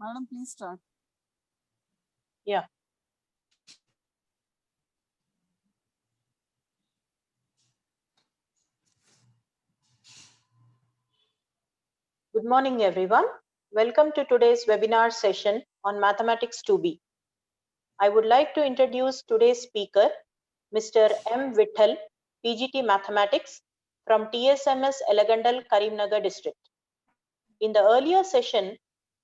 Madam, please start. Yeah. Good morning, everyone. Welcome to today's webinar session on Mathematics 2B. I would like to introduce today's speaker, Mr. M. Vittal, PGT Mathematics from TSMS Elagandal, Karimnagar district. In the earlier session,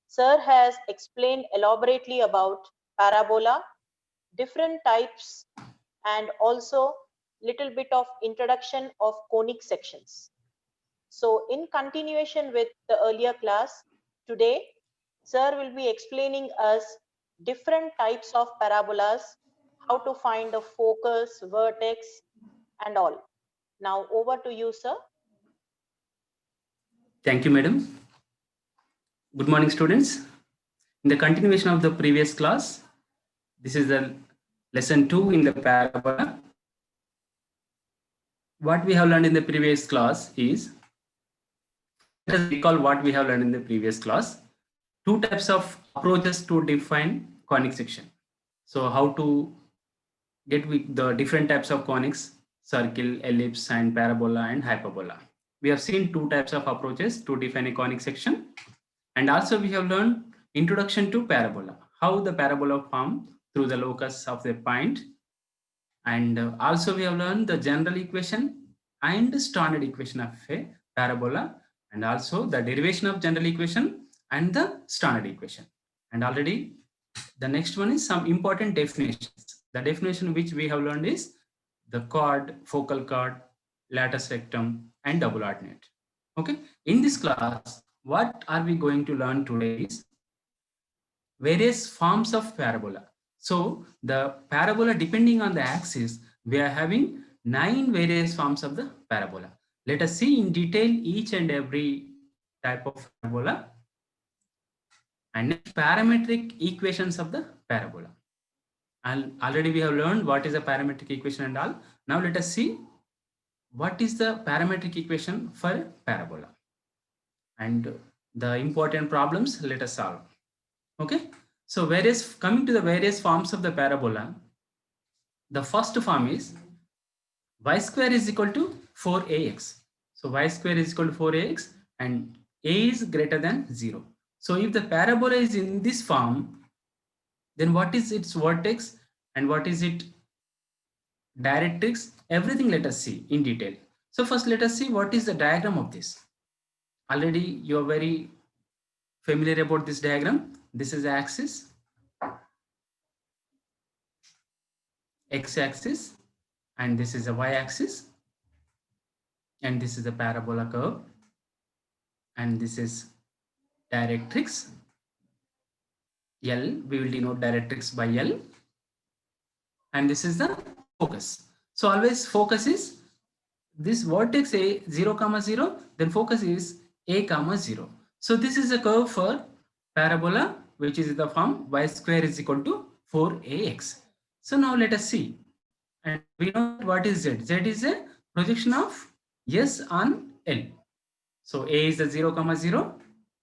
Sir has explained elaborately about parabola, different types, and also little bit of introduction of conic sections. So in continuation with the earlier class, today, Sir will be explaining us different types of parabolas, how to find the focus, vertex, and all. Now over to you, Sir. Thank you, madam. Good morning, students. In the continuation of the previous class, this is the lesson 2 in the parabola. What we have learned in the previous class is, let us recall what we have learned in the previous class. Two types of approaches to define conic section. So how to get with the different types of conics, circle, ellipse, and parabola and hyperbola. We have seen two types of approaches to define a conic section. And also we have learned introduction to parabola, how the parabola form through the locus of the point. And also we have learned the general equation and standard equation of a parabola, and also the derivation of general equation and the standard equation. And already the next one is some important definitions. The definition which we have learned is the chord, focal chord, latus rectum, and double ordinate. Okay, in this class, what are we going to learn today is various forms of parabola. So the parabola, depending on the axis, we are having 9 various forms of the parabola. Let us see in detail each and every type of parabola. And next, parametric equations of the parabola. And already we have learned what is a parametric equation and all. Now let us see what is the parametric equation for a parabola. And the important problems let us solve. Okay, so coming to the various forms of the parabola, the first form is y square is equal to 4ax. So y square is equal to 4ax and a is greater than 0. So if the parabola is in this form, then what is its vertex and what is its directrix? Everything let us see in detail. So first let us see what is the diagram of this. Already you are very familiar about this diagram. This is the axis, x-axis, and this is a y-axis, and this is a parabola curve, and this is directrix L. We will denote directrix by L, and this is the focus. So always focus is this vertex A 0, 0, then focus is A, 0. So this is a curve for parabola, which is the form y square is equal to 4ax. So now let us see. And we know what is Z. Z is a projection of S on L. So A is the 0, 0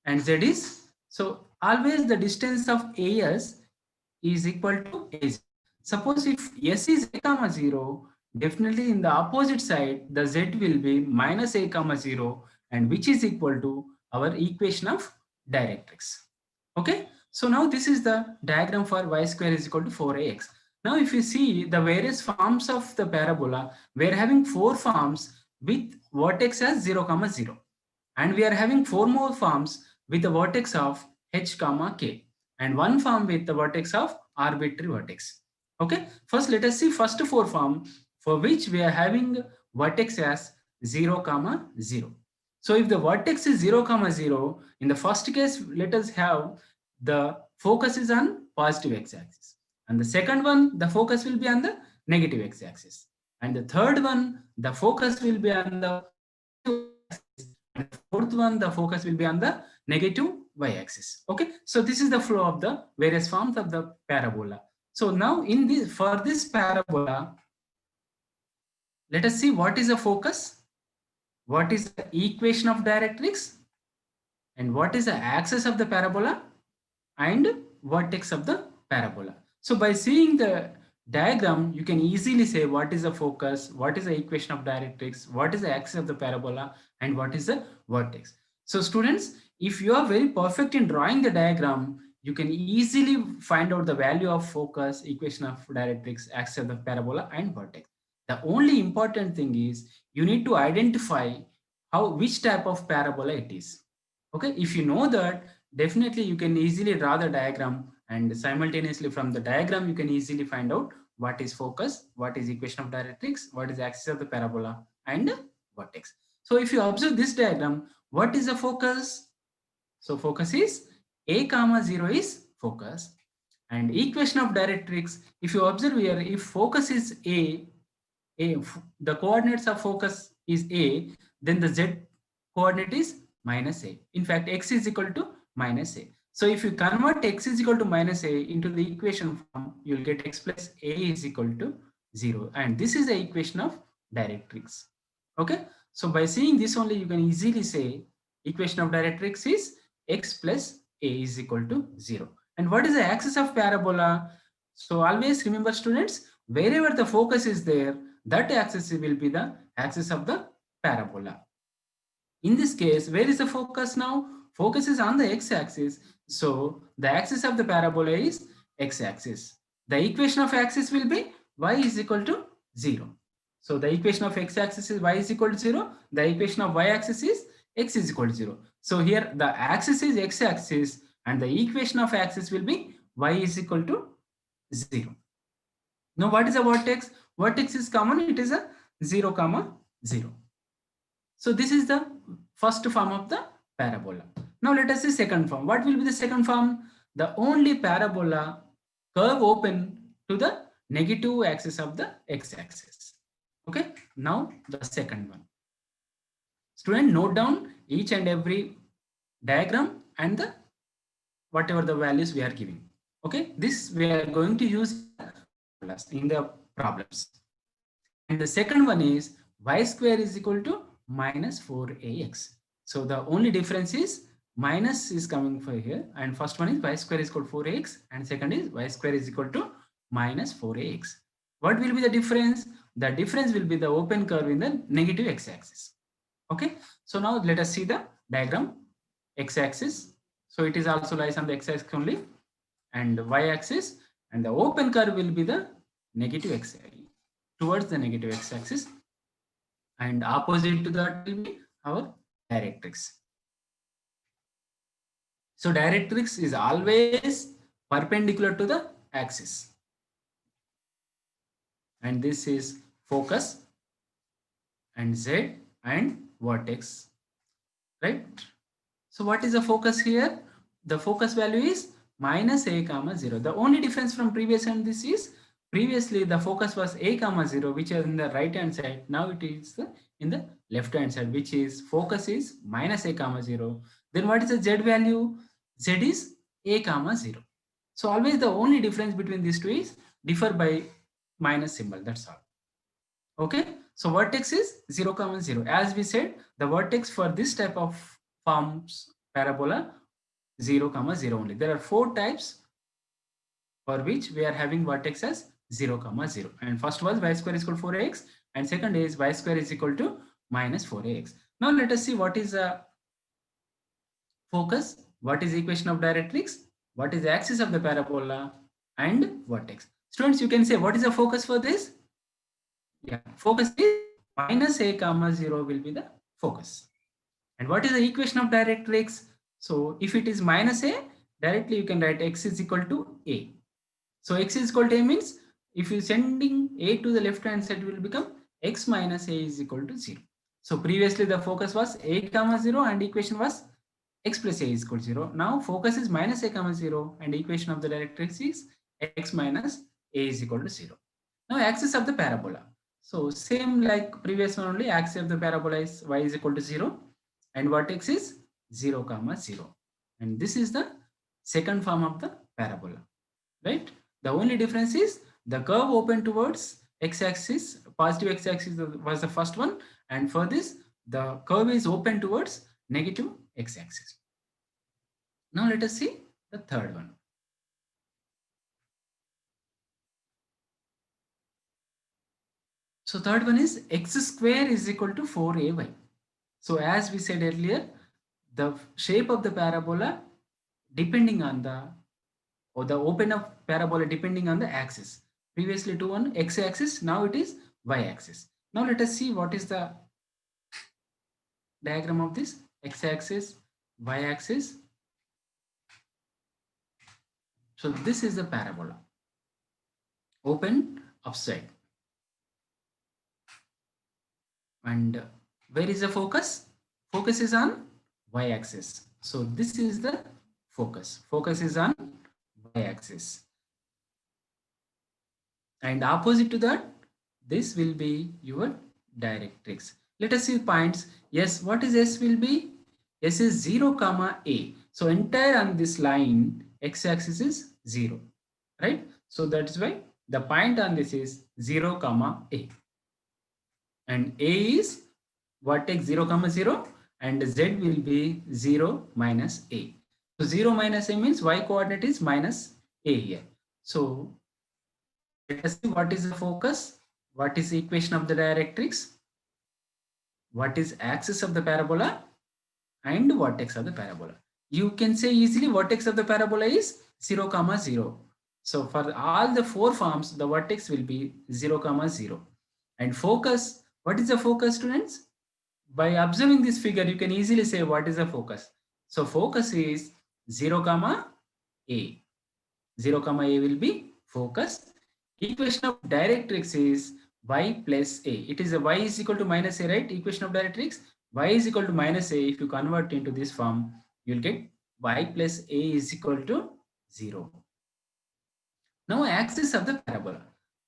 and Z is, so always the distance of AS is equal to AZ. Suppose if S is A, 0, definitely in the opposite side, the Z will be minus A, 0, and which is equal to our equation of directrix. Okay, so now this is the diagram for y square is equal to 4ax. Now if you see the various forms of the parabola, we are having 4 forms with vertex as 0, 0. And we are having 4 more forms with the vertex of h, k, and 1 form with the vertex of arbitrary vertex. Okay, first let us see first 4 form for which we are having vertex as 0, 0. So if the vertex is 0, 0, in the first case, let us have the focus is on positive x-axis. And the second one, the focus will be on the negative x-axis. And the third one, the focus will be on the x-axis. And the fourth one, the focus will be on the negative y-axis. Okay, so this is the flow of the various forms of the parabola. So now in this, for this parabola, let us see what is the focus, what is the equation of directrix, and what is the axis of the parabola, and vertex of the parabola. So by seeing the diagram, you can easily say what is the focus, what is the equation of directrix, what is the axis of the parabola, and what is the vertex. So students, if you are very perfect in drawing the diagram, you can easily find out the value of focus, equation of directrix, axis of the parabola, and vertex. The only important thing is you need to identify which type of parabola it is. Okay, if you know that, definitely you can easily draw the diagram, and simultaneously from the diagram you can easily find out what is focus, what is equation of directrix, what is axis of the parabola, and vertex. So if you observe this diagram, what is the focus? So focus is a comma 0 is focus, and equation of directrix, if you observe here, if focus is the coordinates of focus is a, then the z coordinate is minus a. In fact, x is equal to minus a. So if you convert x is equal to minus a into the equation form, you'll get x plus a is equal to 0. And this is the equation of directrix. Okay. So by seeing this only, you can easily say equation of directrix is x plus a is equal to 0. And what is the axis of parabola? So always remember students, wherever the focus is there, that axis will be the axis of the parabola. In this case, where is the focus now? Focus is on the x-axis. So the axis of the parabola is x-axis. The equation of axis will be y is equal to 0. So the equation of x-axis is y is equal to 0. The equation of y-axis is x is equal to 0. So here the axis is x-axis and the equation of axis will be y is equal to 0. Now what is a vertex? Vertex is common, it is a 0 comma 0. So this is the first form of the parabola. Now let us see second form. What will be the second form? The only parabola curve open to the negative axis of the x-axis. Okay, now the second one. Student, note down each and every diagram and the whatever the values we are giving. Okay, this we are going to use in the problems. And the second one is y square is equal to minus 4ax. So the only difference is minus is coming for here, and first one is y square is equal to 4ax, and second is y square is equal to minus 4ax. What will be the difference? The difference will be the open curve in the negative x-axis. Okay, so now let us see the diagram. X-axis, so it is also lies on the x-axis only, and y-axis, and the open curve will be the negative x-axis, towards the negative x-axis, and opposite to that will be our directrix. So directrix is always perpendicular to the axis, and this is focus and z and vertex, right? So what is the focus here? The focus value is minus a comma 0. The only difference from previous and this is, previously the focus was a comma 0, which is in the right hand side. Now it is in the left hand side, which is focus is minus a comma 0. Then what is the z value? Z is a comma 0. So always the only difference between these two is differ by minus symbol. That's all. Okay. So vertex is 0 comma 0. As we said, the vertex for this type of forms parabola 0 comma 0 only. There are 4 types for which we are having vertex as 0 comma 0. And first was y square is equal to 4ax, and second is y square is equal to minus 4ax. Now let us see what is a focus, what is the equation of directrix, what is the axis of the parabola, and vertex. Students, you can say what is the focus for this? Yeah, focus is minus a comma 0 will be the focus. And what is the equation of directrix? So if it is minus a, directly you can write x is equal to a. So x is equal to a means if you sending a to the left hand side, it will become x minus a is equal to 0. So previously the focus was a comma 0 and equation was x plus a is equal to 0. Now focus is minus a comma 0 and equation of the directrix is x minus a is equal to 0. Now axis of the parabola. So same like previous one only, axis of the parabola is y is equal to 0 and vertex is 0 comma 0. And this is the second form of the parabola, right? The only difference is the curve open towards x-axis, positive x-axis was the first one, and for this the curve is open towards negative x-axis. Now let us see the third one. So third one is x square is equal to 4ay. So as we said earlier, the shape of the parabola depending on the open of parabola depending on the axis. Previously to one x axis, now it is y axis. Now let us see what is the diagram of this x axis, y axis. So this is the parabola, open upside. And where is the focus? Focus is on y axis. So this is the focus. Focus is on y axis. And opposite to that, this will be your directrix. Let us see points. Yes, what is S will be? S is 0 comma A. So entire on this line, x-axis is 0, right? So that's why the point on this is 0 comma A. And A is vertex 0 comma 0 and Z will be 0 minus A. So 0 minus A means y coordinate is minus A here. So let us see what is the focus, what is the equation of the directrix, what is axis of the parabola, and vertex of the parabola. You can say easily vertex of the parabola is 0 comma 0. So for all the four forms, the vertex will be 0 comma 0. And focus, what is the focus, students? By observing this figure, you can easily say what is the focus. So focus is 0 comma A. 0 comma A will be focus. Equation of directrix is y plus A. It is a y is equal to minus A, right? Equation of directrix, y is equal to minus A. If you convert into this form, you'll get y plus A is equal to 0. Now axis of the parabola.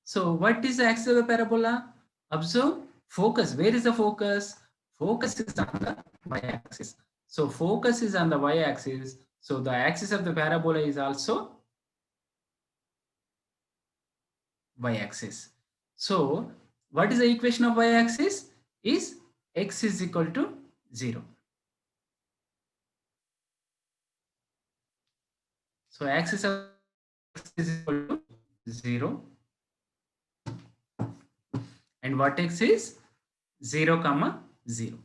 So what is the axis of the parabola? Observe focus. Where is the focus? Focus is on the y-axis. So focus is on the y-axis. So the axis of the parabola is also y-axis. So what is the equation of y-axis? Is x is equal to 0. So axis of x is equal to 0 and vertex is 0 comma 0.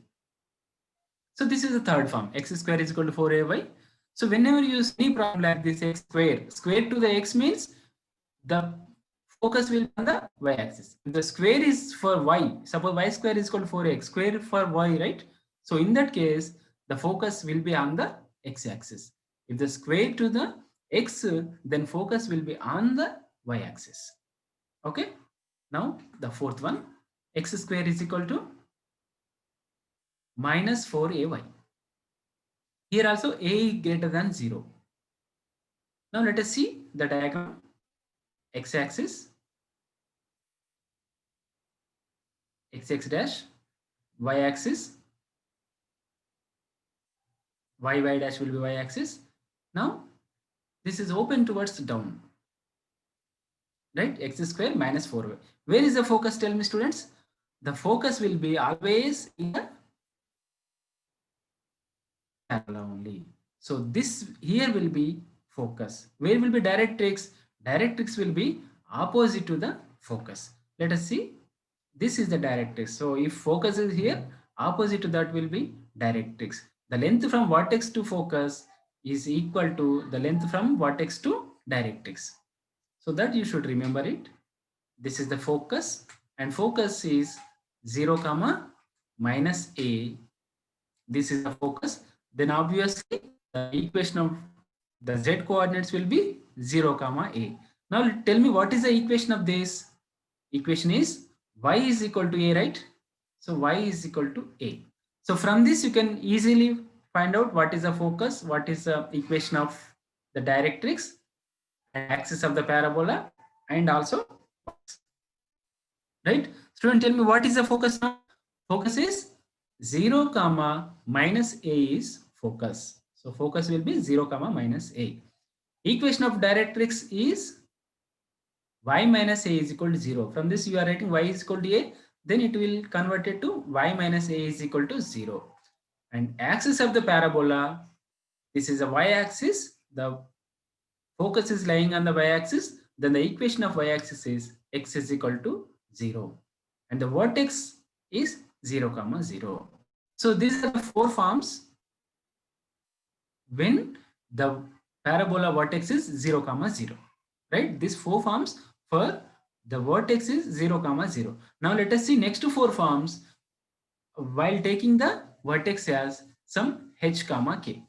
So this is the third form, x square is equal to 4ay. So whenever you see any problem like this, x square to the x means the focus will be on the y-axis. The square is for y. Suppose y square is equal to 4x, square for y, right? So in that case, the focus will be on the x-axis. If the square to the x, then focus will be on the y-axis. Okay. Now the fourth one, x square is equal to minus 4ay. Here also a is greater than 0. Now let us see the diagram. X-axis, x dash, y-axis, y dash will be y-axis. Now this is open towards down, right? X square minus 4y. Where is the focus? Tell me, students. The focus will be always in the parabola only. So this here will be focus. Where will be directrix? Directrix will be opposite to the focus. Let us see. This is the directrix. So if focus is here, opposite to that will be directrix. The length from vertex to focus is equal to the length from vertex to directrix. So that you should remember it. This is the focus and focus is 0 comma minus a. This is the focus. Then obviously the equation of the z coordinates will be 0 comma a. Now tell me what is the equation of this? Equation is y is equal to a, right? So y is equal to a. So from this you can easily find out what is the focus, what is the equation of the directrix, axis of the parabola, and also, right? Student, tell me what is the focus now? Focus is 0 comma minus a is focus. So focus will be 0 comma minus a. Equation of directrix is y minus a is equal to 0. From this you are writing y is equal to a, then it will convert it to y minus a is equal to 0. And axis of the parabola, this is a y axis, the focus is lying on the y-axis, then the equation of y-axis is x is equal to 0. And the vertex is 0, 0. So these are the 4 forms when the parabola vertex is 0, 0. Right? These 4 forms for the vertex is 0, 0. Now let us see next 4 forms while taking the vertex as some h, k.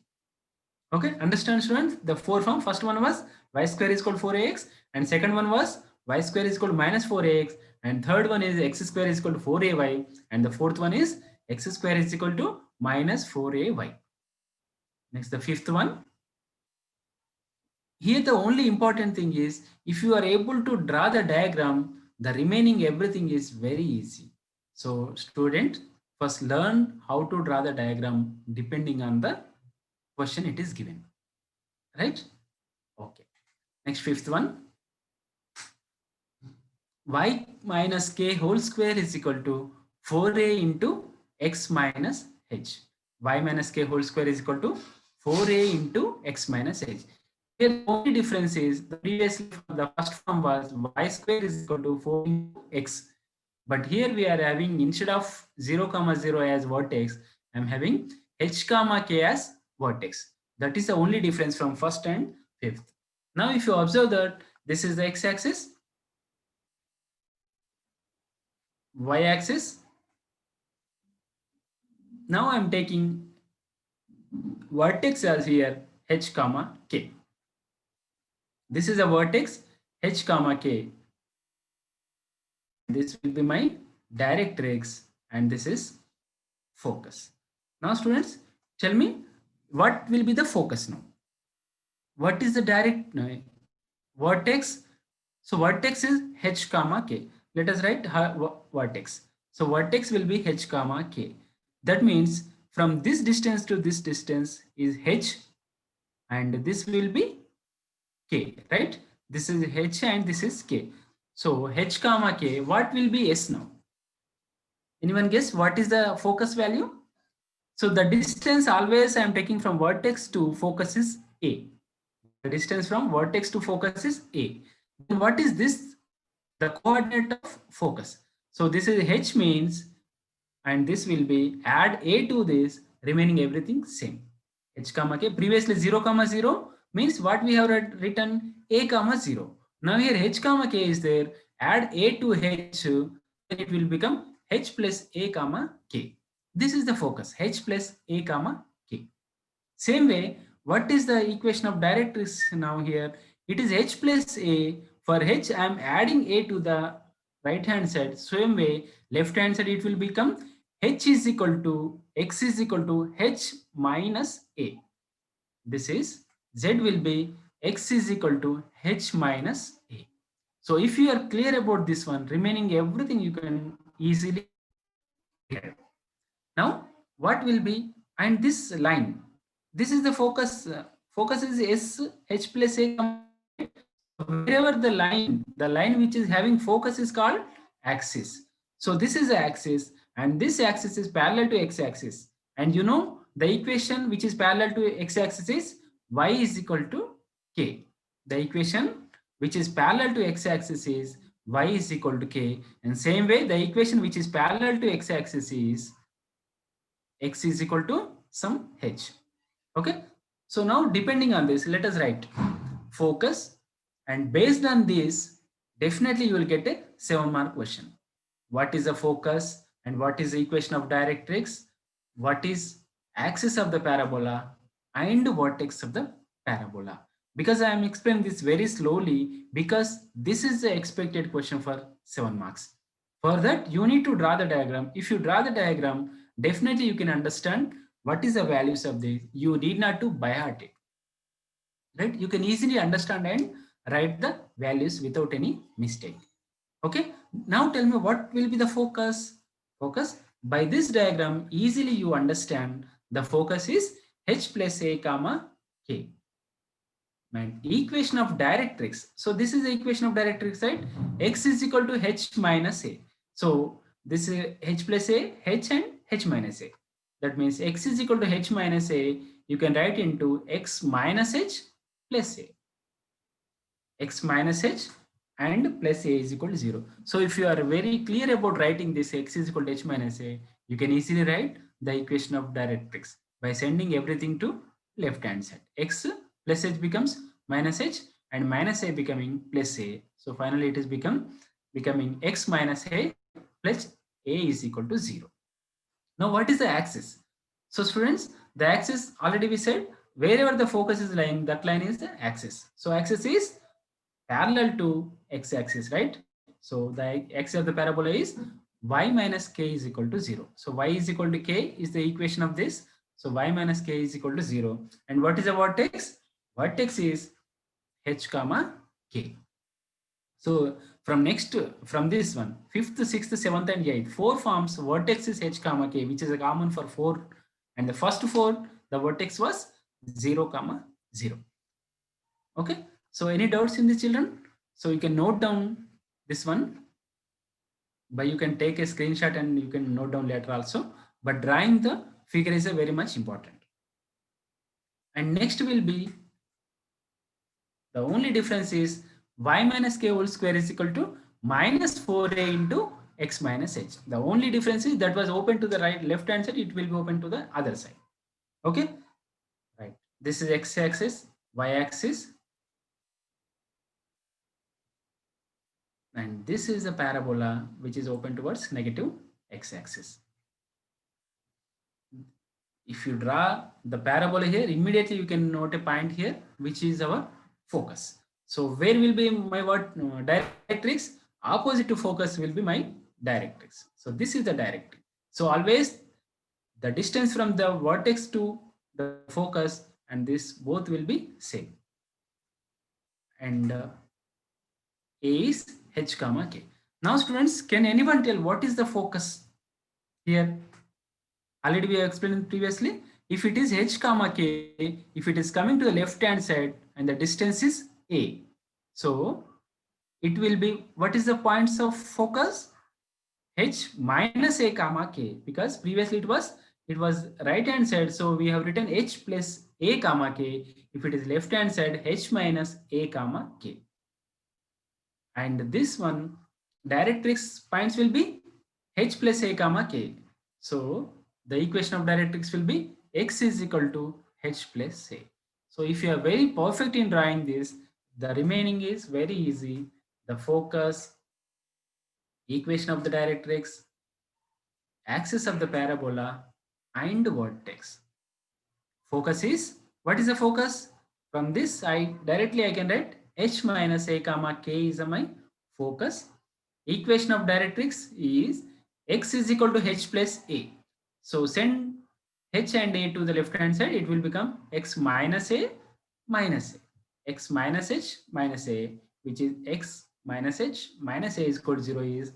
Okay, understand students? The 4 form, first one was y square is equal to 4ax, and second one was y square is equal to minus 4ax, and third one is x square is equal to 4ay, and the fourth one is x square is equal to minus 4ay. Next, the fifth one. Here the only important thing is, if you are able to draw the diagram, the remaining everything is very easy. So student, first learn how to draw the diagram depending on the question it is given. Right? Okay. Next, fifth one. Y minus k whole square is equal to 4a into x minus h. Y minus k whole square is equal to 4a into x minus h. Here the only difference is, the previously the first form was y square is equal to 4 into x. But here we are having, instead of 0, 0 as vertex, I am having h, k as vertex. That is the only difference from first and fifth. Now if you observe that this is the x-axis, y-axis. Now I am taking vertex as here h, k. This is a vertex h, k. This will be my directrix and this is focus. Now students, tell me what will be the focus now? What is the direct vertex? So vertex is h, k. Let us write vertex. So vertex will be h, k. That means from this distance to this distance is h and this will be k, right? This is h and this is k. So h, k, what will be s now? Anyone guess what is the focus value? So the distance always I am taking from vertex to focus is a. The distance from vertex to focus is a. Then what is this? The coordinate of focus. So this is h means, and this will be add a to this, remaining everything same. H, k. Previously 0, 0 means what we have written a, 0. Now here h, k is there. Add a to h, then it will become h plus a, k. This is the focus, h plus a, k. Same way, what is the equation of directrix now here? It is h plus a. For h, I am adding a to the right hand side. Same way, left hand side it will become h is equal to x is equal to h minus a. This is z will be x is equal to h minus a. So if you are clear about this one, remaining everything you can easily get. Now what will be, and this line, this is the focus. Focus is s h plus a. Wherever the line which is having focus is called axis. So this is the axis and this axis is parallel to x-axis. And you know the equation which is parallel to x-axis is y is equal to k. The equation which is parallel to x-axis is y is equal to k. And same way the equation which is parallel to x-axis is x is equal to some h. Okay. So now depending on this, let us write focus. And based on this, definitely you will get a 7-mark question. What is the focus and what is the equation of directrix? What is axis of the parabola and vertex of the parabola? Because I am explaining this very slowly because this is the expected question for 7 marks. For that, you need to draw the diagram. If you draw the diagram, definitely you can understand what is the values of this. You need not to by heart it. Right? You can easily understand and write the values without any mistake. Okay. Now tell me what will be the focus. Focus. By this diagram, easily you understand the focus is h plus a, k. And equation of directrix. So this is the equation of directrix, right? X is equal to h minus a. So this is h plus a, h and h minus a. That means x is equal to h minus a. You can write into x minus h plus a. x minus h and plus a is equal to 0. So if you are very clear about writing this x is equal to h minus a, you can easily write the equation of directrix by sending everything to left hand side. X plus h becomes minus h and minus a becoming plus a. So finally it is becoming x minus a plus a is equal to 0. Now what is the axis? So students, the axis already we said wherever the focus is lying, that line is the axis. So axis is parallel to x-axis, right? So the axis of the parabola is y minus k is equal to 0. So y is equal to k is the equation of this. So y minus k is equal to 0. And what is the vertex? Vertex is h comma k. So from this one, 5th, 6th, 7th and 8th, 4 forms vertex is h comma k, which is a common for 4. And the first 4, the vertex was 0 comma 0. Okay. So any doubts in this, children? So you can note down this one, but you can take a screenshot and you can note down later also. But drawing the figure is a very much important. And next will be, the only difference is y minus k whole square is equal to minus 4a into x minus h. The only difference is that was open to the left hand side, it will be open to the other side. Okay. Right. This is x axis, y axis. And this is a parabola which is open towards negative x-axis. If you draw the parabola here, immediately you can note a point here, which is our focus. So where will be my directrix? Opposite to focus will be my directrix. So this is the directrix. So always the distance from the vertex to the focus and this both will be same. And A is h comma k. Now students, can anyone tell what is the focus here? Already we have explained previously. If it is h comma k, if it is coming to the left hand side and the distance is a, so it will be, what is the points of focus? H minus a comma k, because previously it was right hand side, so we have written h plus a comma k. If it is left hand side, h minus a comma k. And this one directrix points will be h plus a comma k. So the equation of directrix will be x is equal to h plus a. So if you are very perfect in drawing this, the remaining is very easy. The focus, equation of the directrix, axis of the parabola and vertex. Focus is, what is the focus? From this I can write h minus a comma k is my focus. Equation of directrix is x is equal to h plus a. So send h and a to the left hand side, it will become x minus a minus a. X minus h minus a, which is x minus h minus a is equal to 0 is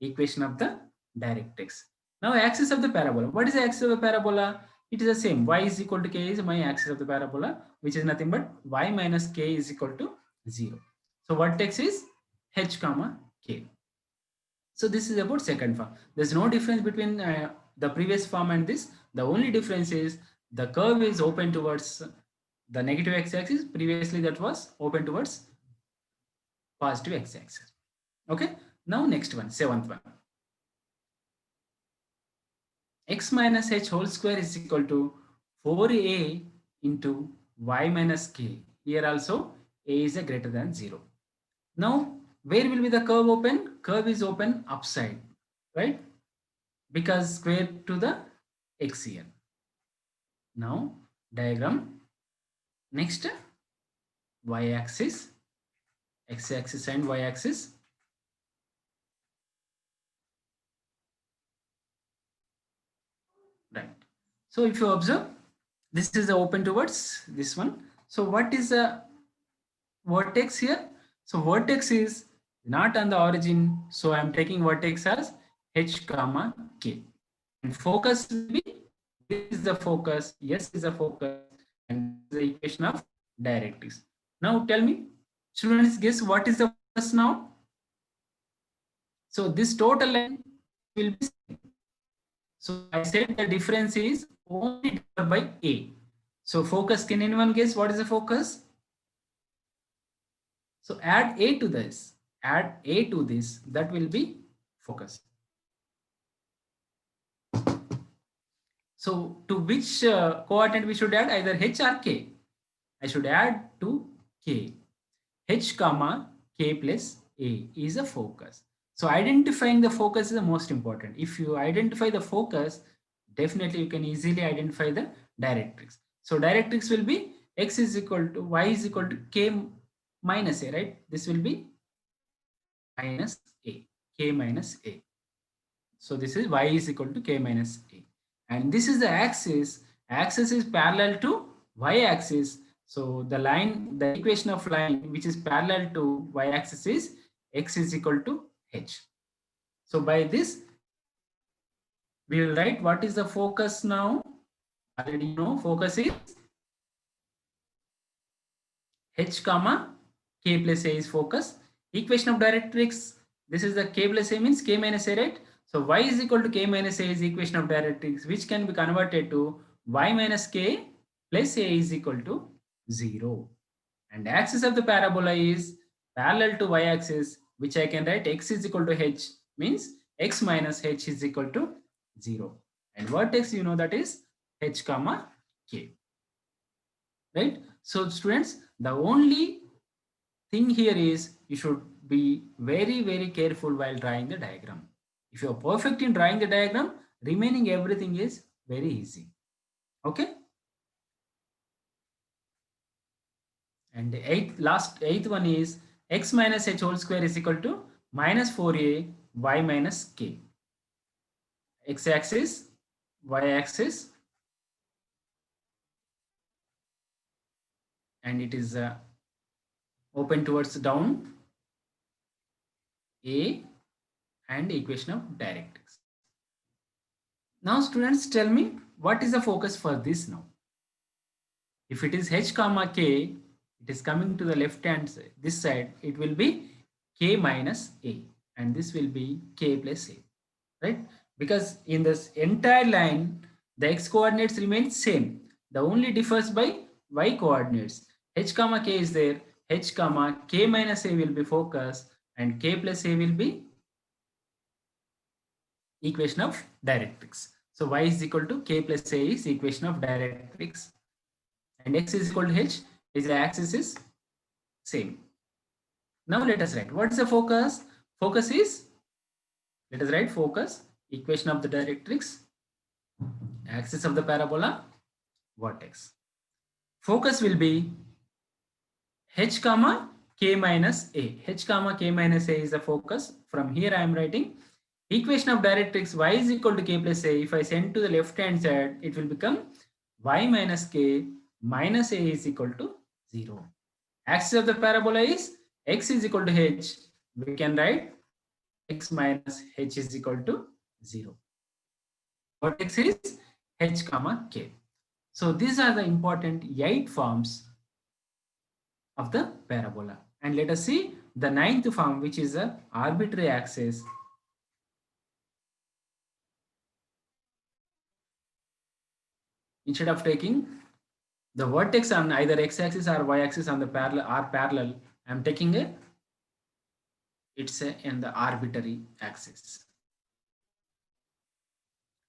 equation of the directrix. Now axis of the parabola. What is the axis of the parabola? It is the same. Y is equal to k is my axis of the parabola, which is nothing but y minus k is equal to 0. So vertex is h comma k. So this is about second form. There's no difference between the previous form and this. The only difference is the curve is open towards the negative x-axis. Previously that was open towards positive x-axis. Okay. Now next one, 7th one. X minus h whole square is equal to 4a into y minus k. Here also a is a greater than 0. Now where will be the curve open? Curve is open upside, right? Because square to the x here. Now diagram. Next, y-axis, x-axis and y-axis. Right. So if you observe, this is the open towards this one. So what is the vertex here? So vertex is not on the origin. So I am taking vertex as h comma k. And focus will be, this is the focus, yes is the focus, and the equation of directrix. Now tell me, students, guess what is the focus now? So this total line will be same. So I said the difference is only divided by a. So focus, can anyone guess what is the focus? So add A to this, that will be focus. So to which coordinate we should add, either H or K? I should add to K. H comma K plus A is a focus. So identifying the focus is the most important. If you identify the focus, definitely you can easily identify the directrix. So directrix will be X is equal to Y is equal to K minus A, right? This will be minus A, K minus A. So this is Y is equal to K minus A. And this is the axis. Axis is parallel to Y axis. So the line, the equation of line which is parallel to Y axis is X is equal to H. So by this, we will write what is the focus now. Already you know focus is H comma K plus A is focus. Equation of directrix, this is the K plus A means K minus A, right? So Y is equal to K minus A is equation of directrix, which can be converted to Y minus K plus A is equal to 0. And axis of the parabola is parallel to Y axis, which I can write X is equal to H, means X minus H is equal to 0. And vertex, you know, that is H comma K. Right? So students, the only thing here is you should be very, very careful while drawing the diagram. If you are perfect in drawing the diagram, remaining everything is very easy. Okay. And the eighth one is X minus H whole square is equal to minus 4A Y minus K. X axis, Y axis, and it is open towards down, A, and equation of directrix. Now students, tell me what is the focus for this now. If it is H comma K, it is coming to the left hand side, this side, it will be K minus A, and this will be K plus A, right? Because in this entire line, the X coordinates remain same. The only differs by Y coordinates. H comma K is there, H comma K minus A will be focus, and K plus A will be equation of directrix. So Y is equal to K plus A is equation of directrix, and X is equal to H is the axis is same. Now let us write what is the focus. Focus is, let us write focus, equation of the directrix, axis of the parabola, vertex. Focus will be H comma K minus A. H comma K minus A is the focus. From here I am writing equation of directrix Y is equal to K plus A. If I send to the left hand side, it will become Y minus K minus A is equal to 0. Axis of the parabola is X is equal to H. We can write X minus H is equal to 0. Vertex is H comma K. So these are the important 8 forms of the parabola. And let us see the 9th form, which is a arbitrary axis. Instead of taking the vertex on either x-axis or y-axis on the parallel, I am taking it's in the arbitrary axis.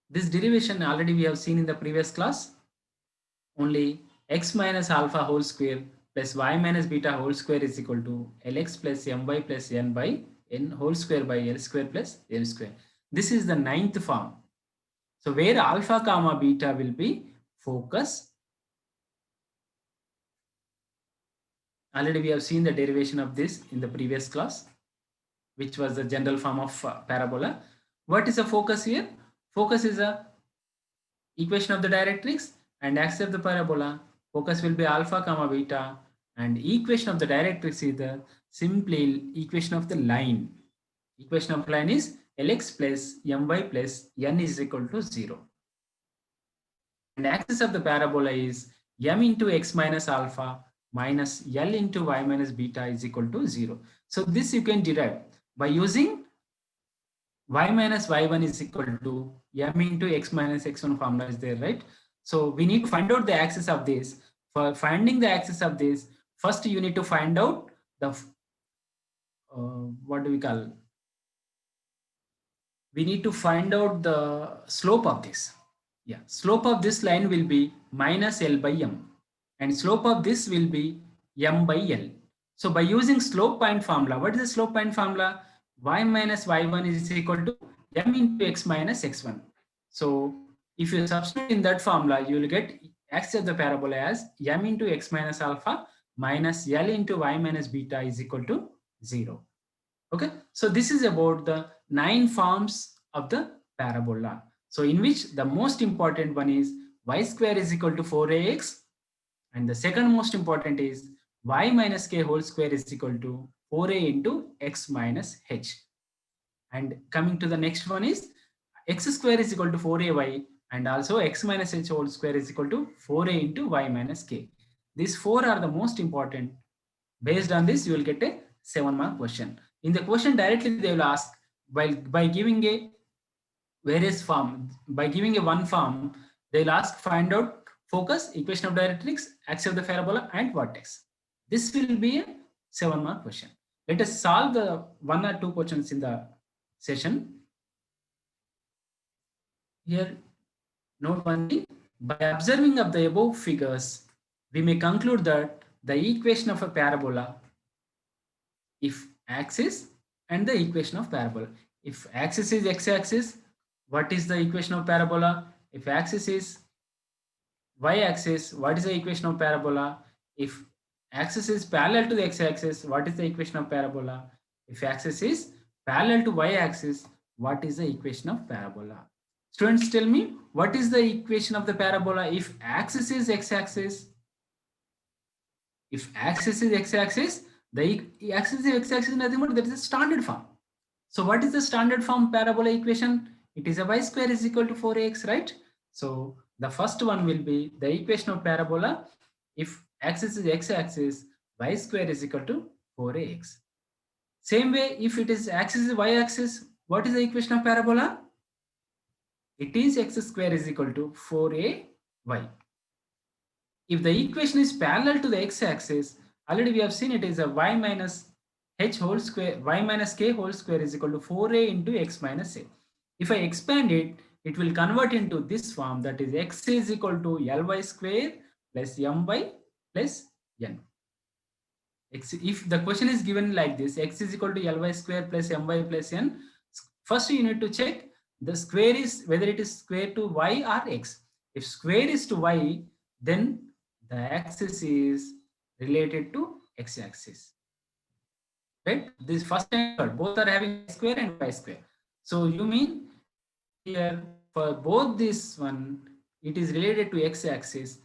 This derivation already we have seen in the previous class. Only x minus alpha whole square plus y minus beta whole square is equal to lx plus my plus n by n whole square by l square plus l square. This is the 9th form. So where alpha comma beta will be focus. Already we have seen the derivation of this in the previous class, which was the general form of parabola. What is the focus here? Focus is a equation of the directrix, and axis of the parabola. Focus will be alpha comma beta, and equation of the directrix is the simply equation of the line. Equation of line is Lx plus My plus n is equal to 0. And axis of the parabola is m into x minus alpha minus L into y minus beta is equal to 0. So this you can derive by using y minus y1 is equal to m into x minus x1 formula is there, right? So we need to find out the axis of this. For finding the axis of this, first you need to find out the what do we call? We need to find out the slope of this. Yeah, slope of this line will be minus L by M, and slope of this will be M by L. So by using slope point formula, what is the slope point formula? Y minus y1 is equal to M into x minus x1. So if you substitute in that formula, you will get x of the parabola as M into x minus alpha minus L into y minus beta is equal to 0. Okay, so this is about the 9 forms of the parabola. So in which the most important one is y square is equal to 4ax, and the second most important is y minus k whole square is equal to 4a into x minus h. And coming to the next one is x square is equal to 4ay, and also x minus h whole square is equal to 4a into y minus k. These four are the most important. Based on this, you will get a 7-mark question. In the question directly, they will ask by giving a various form, by giving a one form, they'll ask find out focus, equation of directrix, axis of the parabola, and vertex. This will be a 7-mark question. Let us solve the 1 or 2 questions in the session. Here, note one thing. By observing of the above figures, we may conclude that the equation of a parabola, if axis, and the equation of parabola. If axis is x-axis, what is the equation of parabola? If axis is y-axis, what is the equation of parabola? If axis is parallel to the x-axis, what is the equation of parabola? If axis is parallel to y-axis, what is the equation of parabola? Students, tell me, what is the equation of the parabola if axis is x-axis? If axis is x-axis, the axis is x-axis is nothing but that is a standard form. So what is the standard form parabola equation? It is a y square is equal to 4ax, right? So the first one will be the equation of parabola. If axis is x-axis, y square is equal to 4ax. Same way, if it is axis is y-axis, what is the equation of parabola? It is x square is equal to 4ay. If the equation is parallel to the x-axis, already we have seen it is a y minus h whole square, y minus k whole square is equal to 4a into x minus a. If I expand it, it will convert into this form, that is x is equal to ly square plus my plus n. If the question is given like this, x is equal to ly square plus my plus n, first you need to check the square is whether it is square to y or x. If square is to y, then the axis is related to x-axis. Right? This first and third, both are having square and y square. So you mean here for both this one, it is related to x-axis,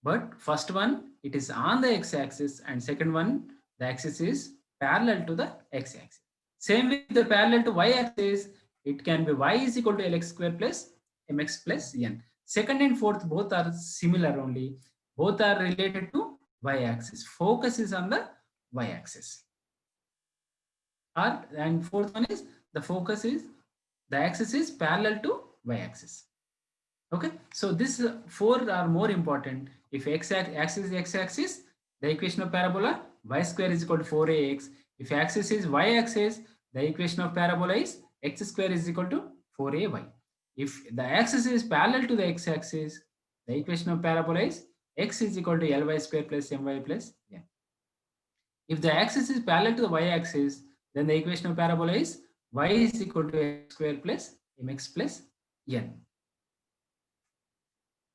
but first one it is on the x-axis, and second one the axis is parallel to the x-axis. Same with the parallel to y-axis, it can be y is equal to lx square plus mx plus n. Second and fourth both are similar only. Both are related to y-axis. Focus is on the y-axis. And fourth one is the focus is the axis is parallel to y-axis. Okay, so this 4 are more important. If axis is x-axis, the equation of parabola y square is equal to 4ax. If axis is y-axis, the equation of parabola is x square is equal to 4ay. If the axis is parallel to the x-axis, the equation of parabola is x is equal to ly square plus my plus n. If the axis is parallel to the y-axis, then the equation of parabola is y is equal to x square plus mx plus n.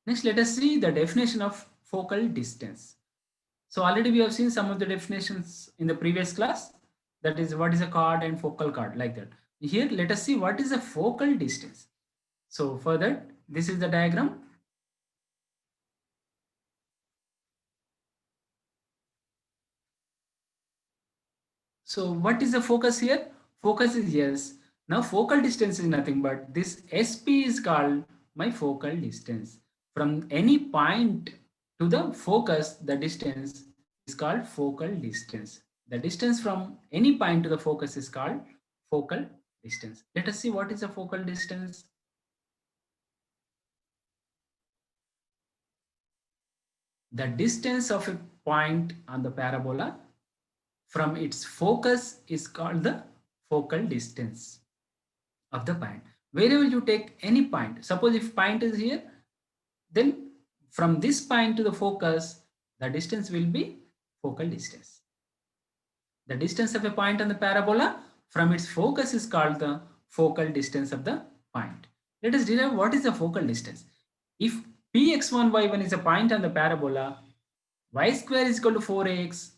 Next, let us see the definition of focal distance. So already we have seen some of the definitions in the previous class. That is, what is a chord and focal chord, like that. Here, let us see what is a focal distance. So for that, this is the diagram. So what is the focus here? Focus is yes. Now focal distance is nothing but this SP is called my focal distance. From any point to the focus, the distance is called focal distance. The distance from any point to the focus is called focal distance. Let us see what is a focal distance. The distance of a point on the parabola from its focus is called the focal distance of the point. Wherever you take any point, suppose if point is here, then from this point to the focus, the distance will be focal distance. The distance of a point on the parabola from its focus is called the focal distance of the point. Let us derive what is the focal distance. If px1, y1 is a point on the parabola, y square is equal to 4ax,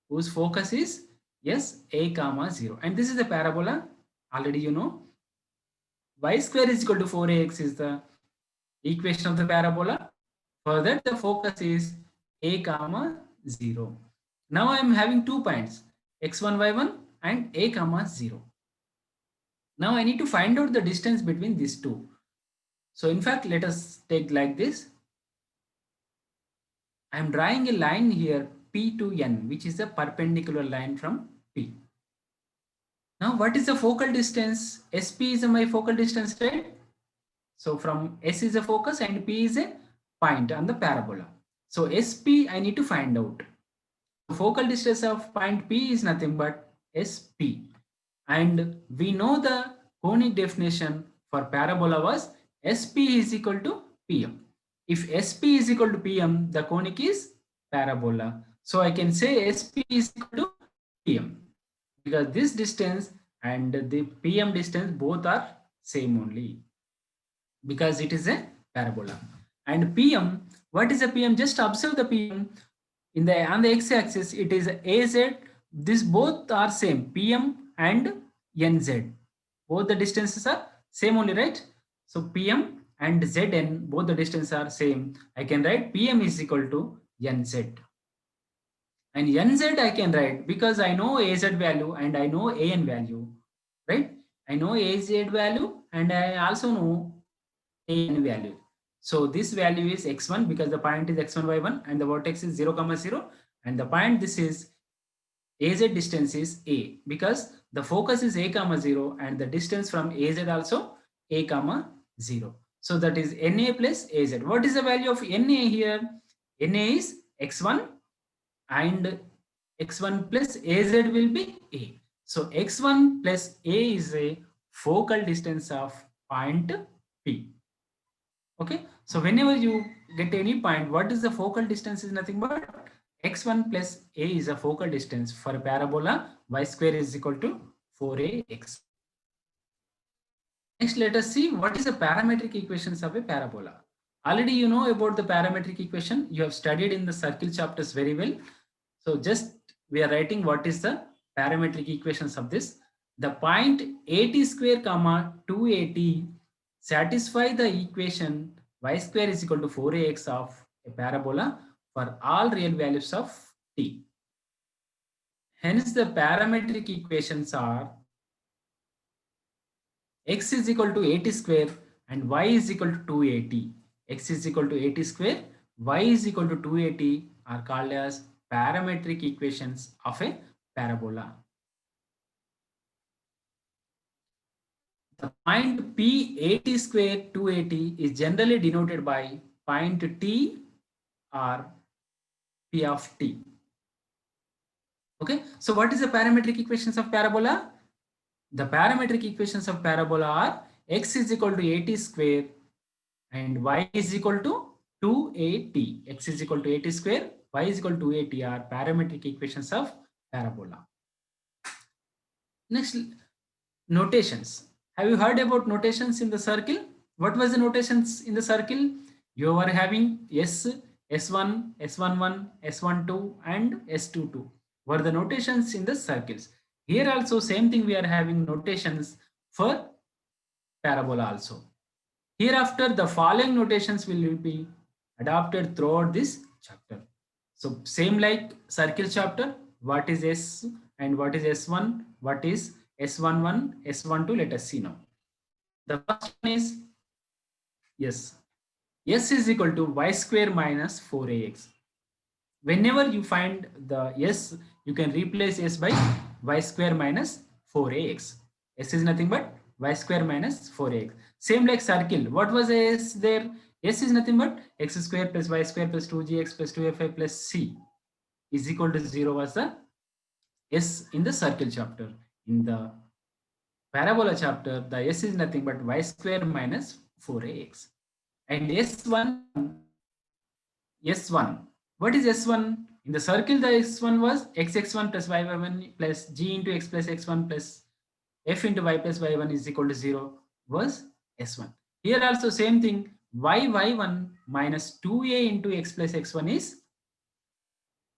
whose focus is yes, a comma 0. And this is the parabola, already you know. Y square is equal to 4ax is the equation of the parabola. For that, the focus is a comma 0. Now I am having 2 points, x1, y1 and a comma 0. Now I need to find out the distance between these two. So in fact, let us take like this. I am drawing a line here P to N, which is a perpendicular line from P. Now what is the focal distance? SP is my focal distance, right? So from S is a focus and P is a point on the parabola. So SP I need to find out. The focal distance of point P is nothing but SP. And we know the conic definition for parabola was SP is equal to PM. If SP is equal to PM, the conic is parabola. So I can say SP is equal to PM because this distance and the PM distance both are same only because it is a parabola. And PM, what is a PM? Just observe the PM. In the on the x-axis, it is AZ. This both are same, PM and NZ. Both the distances are same only, right? So PM and Zn, both the distances are same. I can write PM is equal to NZ. And NZ I can write because I know AZ value and I know AN value, right? I know AZ value and I also know AN value. So this value is x1 because the point is x1, y1 and the vertex is 0, 0. And the point this is AZ distance is A because the focus is A, 0 and the distance from AZ also A, 0. So that is NA plus AZ. What is the value of NA here? NA is x1 and x1 plus AZ will be A. So x1 plus A is a focal distance of point P. Okay, so whenever you get any point, what is the focal distance is nothing but x1 plus a is a focal distance for a parabola. Y square is equal to 4ax. Next, let us see what is the parametric equations of a parabola. Already you know about the parametric equation. You have studied in the circle chapters very well. So just we are writing what is the parametric equations of this. The point 80 square comma 280 satisfy the equation y square is equal to 4ax of a parabola for all real values of t. Hence the parametric equations are x is equal to 80 square and y is equal to 280. X is equal to 80 square, y is equal to 280 are called as parametric equations of a parabola. The point P 80 square 280 is generally denoted by point T or P of T. Okay, so what is the parametric equations of parabola? The parametric equations of parabola are x is equal to 80 square and y is equal to 280. X is equal to 80 square, y is equal to 280 are parametric equations of parabola. Next, notations. Have you heard about notations in the circle? What was the notations in the circle? You were having S, S1, S11, S12 and S22 were the notations in the circles. Here also same thing we are having notations for parabola also. Hereafter the following notations will be adopted throughout this chapter. So same like circle chapter, what is S and what is S1, what is S11, S12, let us see now. The first one is yes. S is equal to y square minus 4ax. Whenever you find the S, you can replace S by y square minus 4ax. S is nothing but y square minus 4ax. Same like circle. What was S there? S is nothing but x square plus y square plus 2gx plus 2fi plus c is equal to 0 was the S in the circle chapter. In the parabola chapter, the S is nothing but y square minus 4ax. And S1. What is S1? In the circle, the S1 was xx1 plus y1 plus g into x plus x1 plus f into y plus y1 is equal to 0 was S1. Here also same thing, y1 minus 2a into x plus x1 is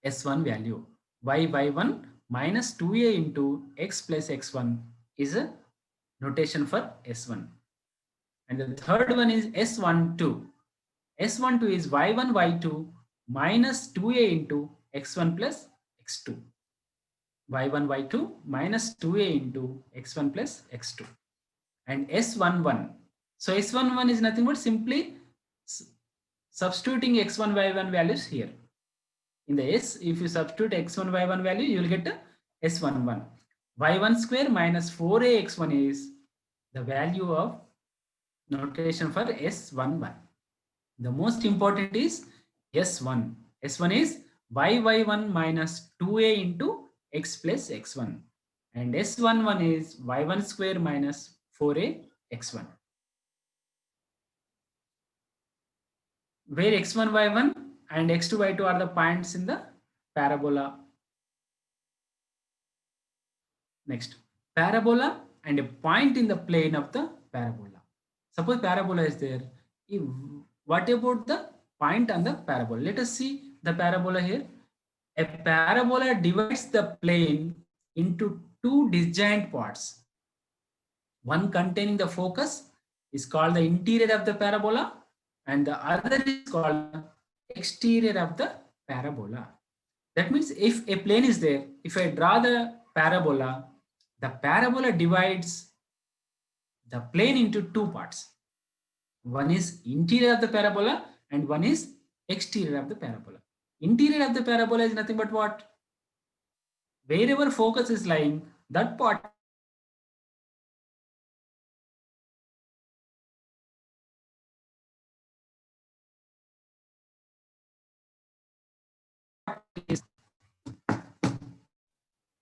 S1 value. Y1 minus 2a into x plus x1 is a notation for S1. And the third one is S12. S12 is y1 y2 minus 2a into x1 plus x2. Y1 y2 minus 2a into x1 plus x2. And S11. So S11 is nothing but simply substituting x1 y1 values here. In the S, if you substitute x1 y1 value, you will get a S11. Y1 square minus 4a x1 is the value of notation for S11. The most important is S1. S1 is y1 minus 2a into x plus x1. And S11 is y1 square minus 4a x1. Where x1, y1 and x2, y2 are the points in the parabola. Next, parabola and a point in the plane of the parabola. Suppose parabola is there. What about the point on the parabola? Let us see the parabola here. A parabola divides the plane into two disjoint parts. One containing the focus is called the interior of the parabola, and the other is called the exterior of the parabola. That means if a plane is there, if I draw the parabola divides the plane into two parts. One is interior of the parabola and one is exterior of the parabola. Interior of the parabola is nothing but what? Wherever focus is lying, that part is.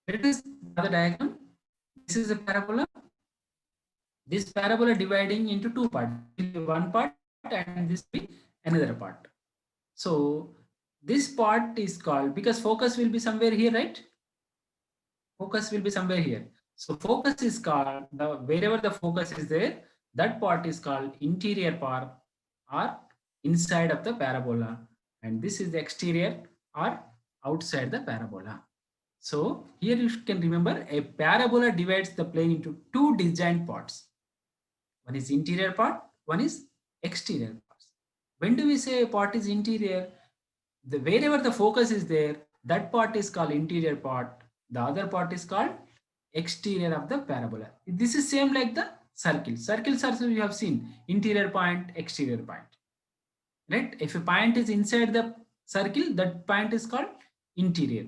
Let us draw the diagram. This is a parabola. This parabola dividing into two parts. One part and this will be another part. So this part is called, because focus will be somewhere here, right? Focus will be somewhere here. So focus is called, wherever the focus is there, that part is called interior part or inside of the parabola. And this is the exterior or outside the parabola. So here you can remember a parabola divides the plane into two disjoint parts. One is interior part, one is exterior parts. When do we say a part is interior? Wherever the focus is there, that part is called interior part. The other part is called exterior of the parabola. This is same like the circle. Circles also you have seen interior point, exterior point. Right? If a point is inside the circle, that point is called interior.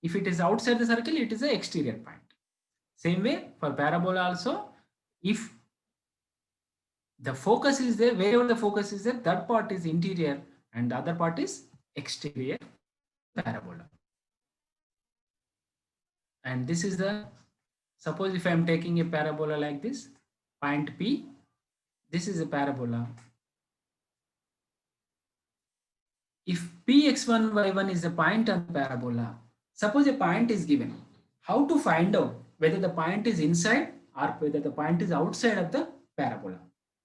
If it is outside the circle, it is an exterior point. Same way for parabola also, if the focus is there, wherever the focus is there, that part is interior and the other part is exterior parabola. And this is the, suppose if I am taking a parabola like this, point P, this is a parabola. If Px1, y1 is a point on the parabola, suppose a point is given, how to find out whether the point is inside or whether the point is outside of the parabola,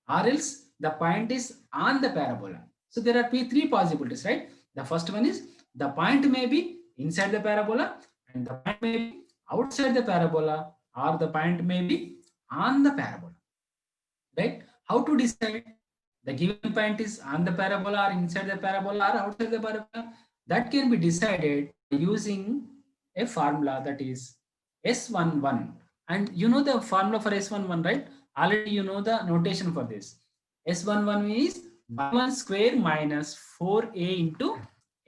or else the point is on the parabola. So there are three possibilities, right? The first one is the point may be inside the parabola and the point may be outside the parabola, or the point may be on the parabola, right? How to decide the given point is on the parabola or inside the parabola or outside the parabola? That can be decided using a formula, that is S11. And you know the formula for S11, right? Already you know the notation for this. S11 is y1 square minus 4a into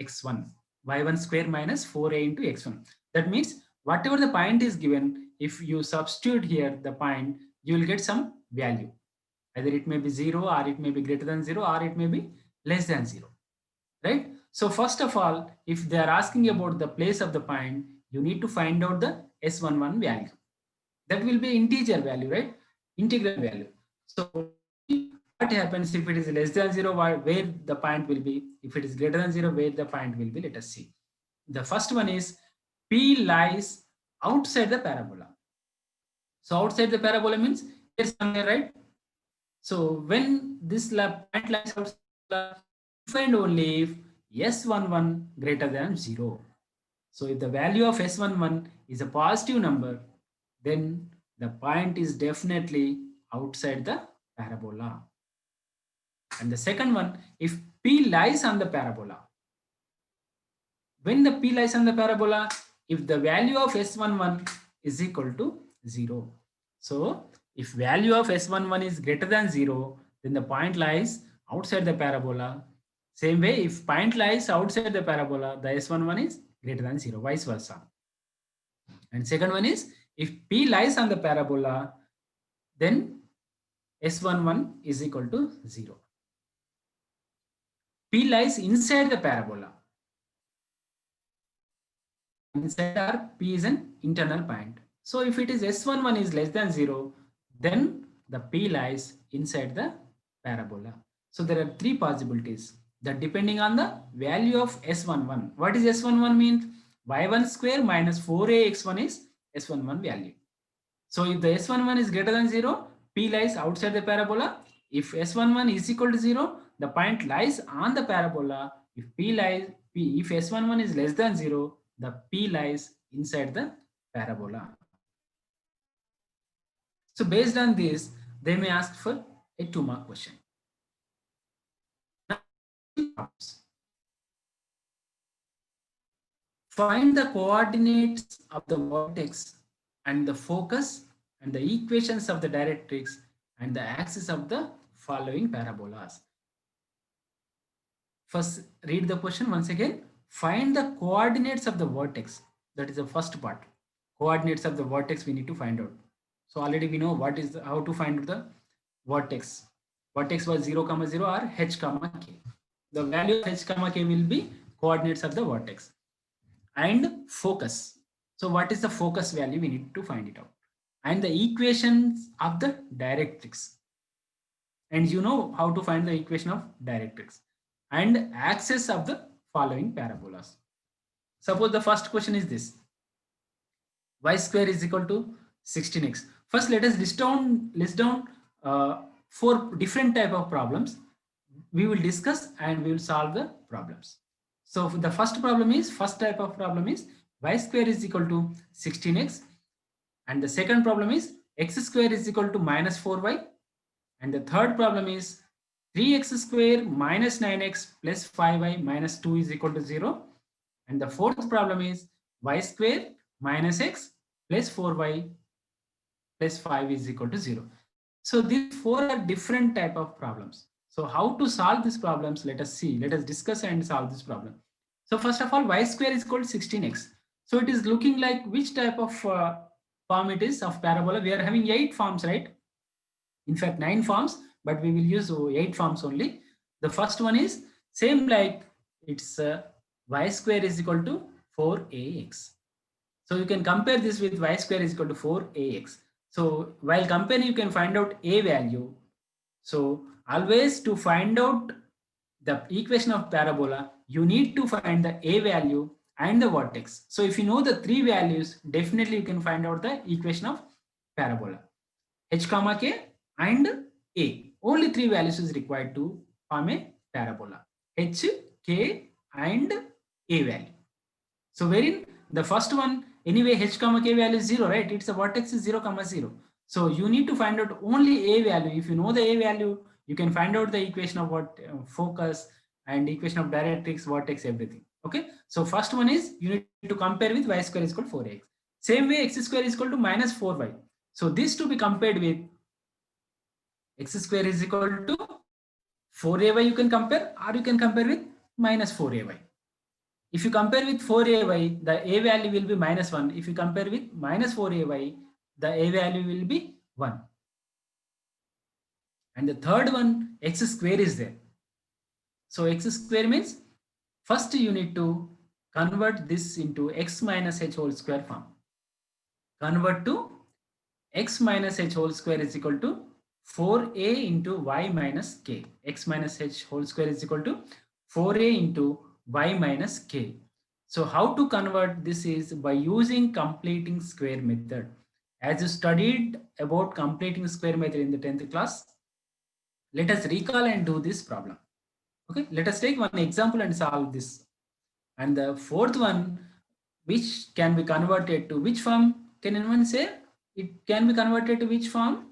x1. y1 square minus 4a into x1. That means whatever the point is given, if you substitute here the point, you will get some value. Either it may be 0 or it may be greater than 0 or it may be less than 0, right? So first of all, if they are asking about the place of the point, you need to find out the S11 value. That will be integer value, right? Integral value. So what happens if it is less than 0, where the point will be? If it is greater than 0, where the point will be? Let us see. The first one is P lies outside the parabola. So outside the parabola means here somewhere, right? So when this point lies outside the, find only if S11 greater than 0. So if the value of S11 is a positive number, then the point is definitely outside the parabola. And the second one, if P lies on the parabola. When the P lies on the parabola, if the value of S11 is equal to 0. So if value of S11 is greater than 0, then the point lies outside the parabola. Same way, if point lies outside the parabola, the S11 is greater than 0, vice versa. And second one is, if P lies on the parabola, then S11 is equal to 0. P lies inside the parabola. Inside R, P is an internal point. So if it is S11 is less than 0, then the P lies inside the parabola. So there are three possibilities, that depending on the value of S11. What is S11 means? Y1 square minus 4ax1 is S11 value. So if the S11 is greater than 0, P lies outside the parabola. If S11 is equal to 0, the point lies on the parabola. If if S11 is less than 0, the P lies inside the parabola. So based on this, they may ask for a 2-mark question. Find the coordinates of the vertex and the focus and the equations of the directrix and the axis of the following parabolas. First, read the question once again. Find the coordinates of the vertex. That is the first part. Coordinates of the vertex we need to find out. So already we know what is how to find the vertex. Vertex was 0, 0 or h, k. The value of h, k will be coordinates of the vertex. And focus. So what is the focus value? We need to find it out. And the equations of the directrix. And you know how to find the equation of directrix. And axis of the following parabolas. Suppose the first question is this. Y square is equal to 16x. First, let us list down 4 different type of problems. We will discuss and we will solve the problems. So the first type of problem is y square is equal to 16x. And the second problem is x square is equal to minus 4y. And the third problem is 3x square minus 9x plus 5y minus 2 is equal to 0. And the fourth problem is y square minus x plus 4y plus 5 is equal to 0. So these 4 are different type of problems. So how to solve these problems? Let us see. Let us discuss and solve this problem. So first of all, y square is called 16x. So it is looking like which type of form it is of parabola. We are having 8 forms, right? In fact, 9 forms, but we will use 8 forms only. The first one is same like it's y square is equal to 4ax. So you can compare this with y square is equal to 4ax. So while comparing, you can find out a value. So always to find out the equation of parabola, you need to find the a value and the vertex. So if you know the 3 values, definitely you can find out the equation of parabola. H, k and a. Only 3 values is required to form a parabola. H, k and a value. So wherein the first one, anyway, h, k value is 0, right? It's a vertex is 0, 0. So you need to find out only a value. If you know the a value, you can find out the equation of what focus and equation of directrix, vertex, everything. Okay. So first one is you need to compare with y square is equal to 4x. Same way, x square is equal to minus 4y. So this to be compared with x square is equal to 4ay you can compare, or you can compare with minus 4ay. If you compare with 4ay, the a value will be minus 1. If you compare with minus 4ay, the a value will be 1. And the third one, x square is there. So x square means first you need to convert this into x minus h whole square form. Convert to x minus h whole square is equal to 4a into y minus k. X minus h whole square is equal to 4a into y minus k. So how to convert this is by using completing square method. As you studied about completing square method in the 10th class, let us recall and do this problem. Okay, let us take one example and solve this. And the fourth one, which can be converted to which form? Can anyone say? It can be converted to which form?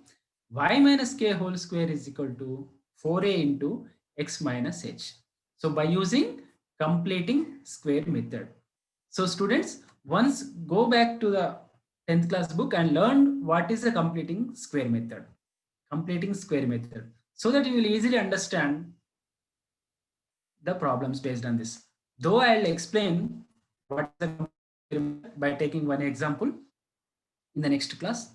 Y minus k whole square is equal to 4a into x minus h. So by using completing square method. So students, once go back to the 10th class book and learn what is the completing square method. Completing square method. So that you will easily understand the problems based on this. Though I'll explain what the by taking one example in the next class.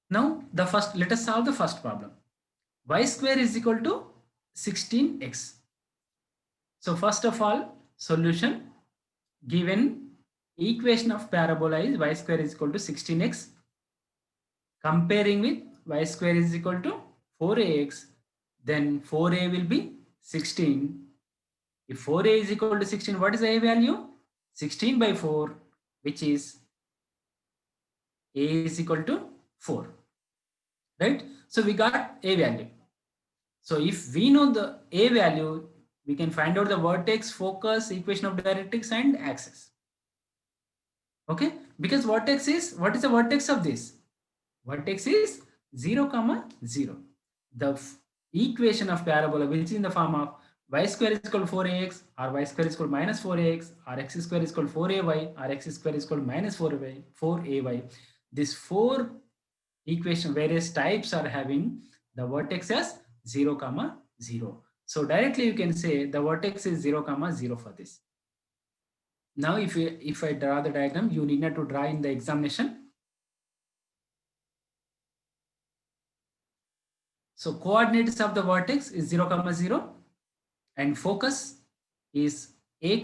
Now let us solve the first problem. Y square is equal to 16x. So first of all, solution, given equation of parabola is y square is equal to 16x. Comparing with y square is equal to 4ax, then 4a will be 16. If 4a is equal to 16, what is the a value? 16 by 4, which is a is equal to 4. Right? So we got a value. So if we know the a value, we can find out the vertex, focus, equation of directrix, and axis. Okay? Because what is the vertex of this? Vertex is 0, 0. The equation of parabola, which is in the form of y square is equal to 4ax, or y square is equal to minus 4ax, or x square is equal to 4ay, or x square is equal to minus 4ay. These four equation, various types, are having the vertex as 0, 0. So directly you can say the vertex is 0, 0 for this. Now if I draw the diagram, you need not to draw in the examination. So coordinates of the vertex is 0, 0, and focus is a,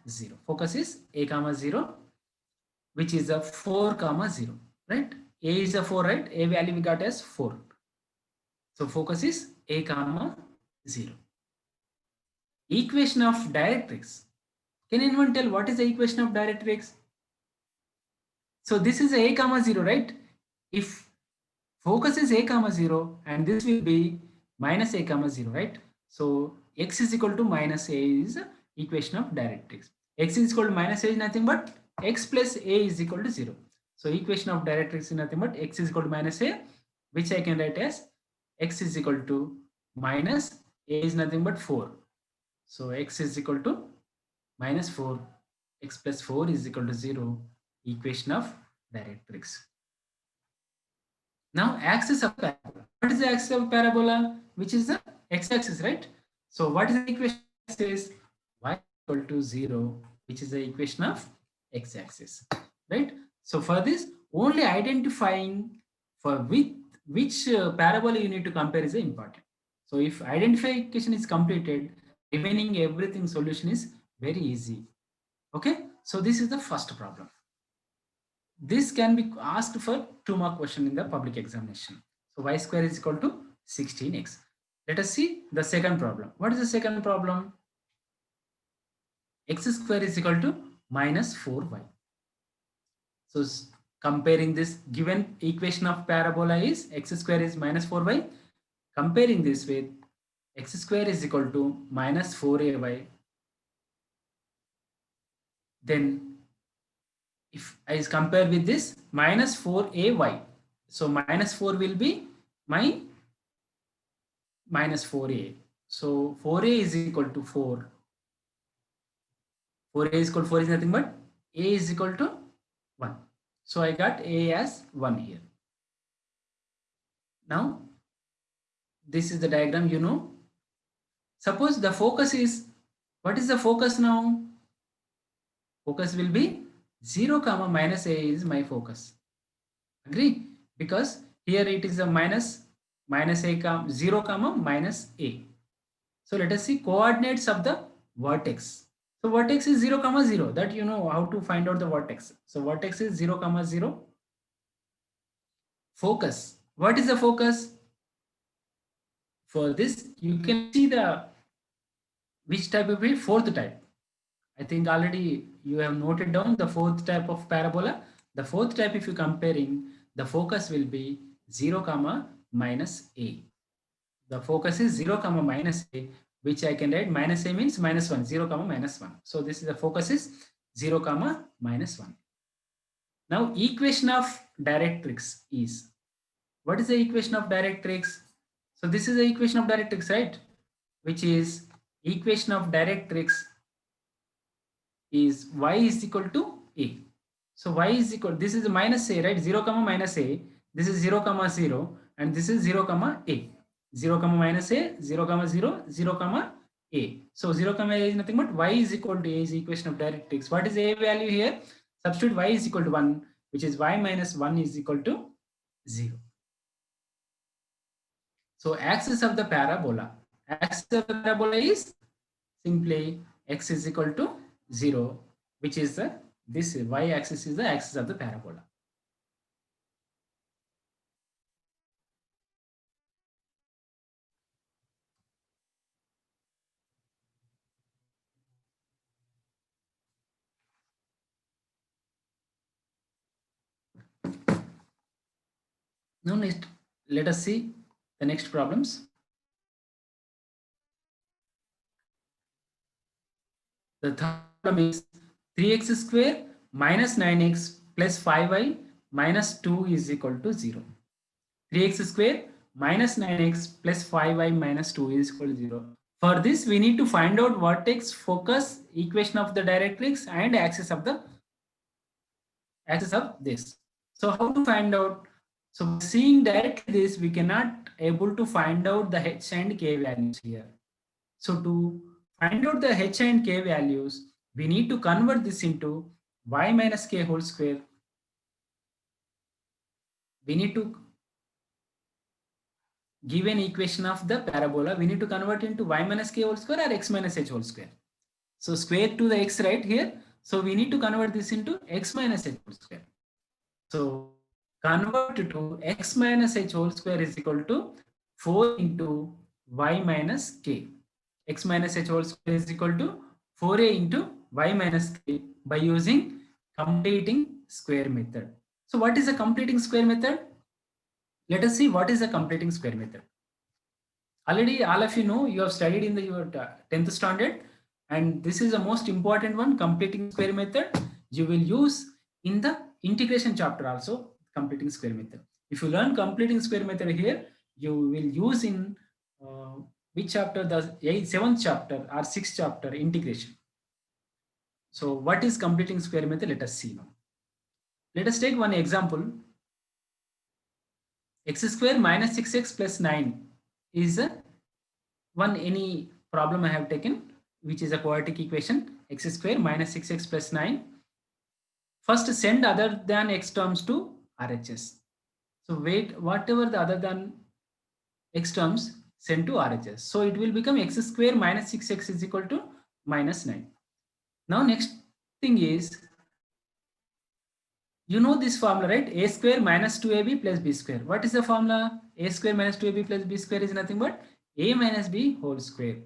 0. Focus is a, 0, which is a 4, 0, right? A is a 4, right? A value we got as 4. So focus is a, 0. Equation of directrix. Can anyone tell what is the equation of directrix? So this is a, 0, right? If focus is a, 0, and this will be minus a, 0, right? So x is equal to minus a is equation of directrix. X is equal to minus a is nothing but x plus a is equal to 0. So equation of directrix is nothing but x is equal to minus a, which I can write as x is equal to minus a is nothing but 4. So x is equal to minus 4, x plus 4 is equal to 0, equation of directrix. Now axis of parabola. What is the axis of parabola? Which is the x-axis, right? So what is the equation of axis? Y equal to 0, which is the equation of x-axis, right? So for this, only identifying for which parabola you need to compare is important. So if identification is completed, remaining everything solution is very easy. Okay, so this is the first problem. This can be asked for 2-mark question in the public examination. So y square is equal to 16x. Let us see the second problem. What is the second problem? X square is equal to minus 4y. So comparing this, given equation of parabola is x square is minus 4y. Comparing this with x square is equal to minus 4ay. Then if I compare with this minus 4ay, so minus 4 will be my minus 4a. So 4a is equal to 4. 4a is equal to 4 is nothing but a is equal to 1. So I got a as 1 here. Now this is the diagram, you know. Suppose the focus is, what is the focus now? Focus will be 0, minus a is my focus. Agree? Because here it is a minus a, 0, minus a. So let us see coordinates of the vertex. So vertex is 0 comma 0, that you know how to find out the vertex. So vertex is 0 comma 0. Focus, what is the focus? For this you can see the which type will be fourth type. I think already you have noted down the fourth type of parabola. The fourth type, if you comparing, the focus will be 0 comma minus a. The focus is 0 comma minus a, which I can write minus a means minus 1, 0 comma minus 1. So this is the focus is 0 comma minus 1. Now equation of directrix is, what is the equation of directrix? So this is the equation of directrix, right? Which is equation of directrix is y is equal to a. So y is equal, this is minus a, right? 0 comma minus a, this is 0 comma 0, and this is 0 comma a. 0 comma minus a, 0 comma 0, 0 comma a. So 0 comma a is nothing but y is equal to a is the equation of directrix. What is a value here? Substitute y is equal to 1, which is y minus 1 is equal to 0. So axis of the parabola. Axis of the parabola is simply x is equal to 0, which is the, this y axis is the axis of the parabola. Now next, let us see the next problems. The third problem is 3x square minus 9x plus 5y minus 2 is equal to 0. 3x square minus 9x plus 5y minus 2 is equal to 0. For this, we need to find out vertex, focus, equation of the directrix, and axis of this. So how to find out? So seeing directly this, we cannot able to find out the h and k values here. So to find out the h and k values, we need to convert this into y minus k whole square. We need to give an equation of the parabola. We need to convert into y minus k whole square or x minus h whole square. So square to the x right here. So we need to convert this into x minus h whole square. So convert to x minus h whole square is equal to 4 into y minus k. X minus h whole square is equal to 4a into y minus k by using completing square method. So what is the completing square method? Let us see what is the completing square method. Already all of you know, you have studied in your 10th standard, and this is the most important one, completing square method. You will use in the integration chapter also, completing square method. If you learn completing square method here, you will use in which chapter? The 7th chapter or 6th chapter, integration. So what is completing square method? Let us see now. Let us take one example. X square minus 6x plus 9 is one any problem I have taken, which is a quadratic equation, x square minus 6x plus 9. First send other than x terms to RHS. So wait, whatever the other than x terms, send to RHS. So it will become x square minus 6x is equal to minus 9. Now next thing is, you know this formula, right? A square minus 2ab plus b square. What is the formula? A square minus 2ab plus b square is nothing but a minus b whole square.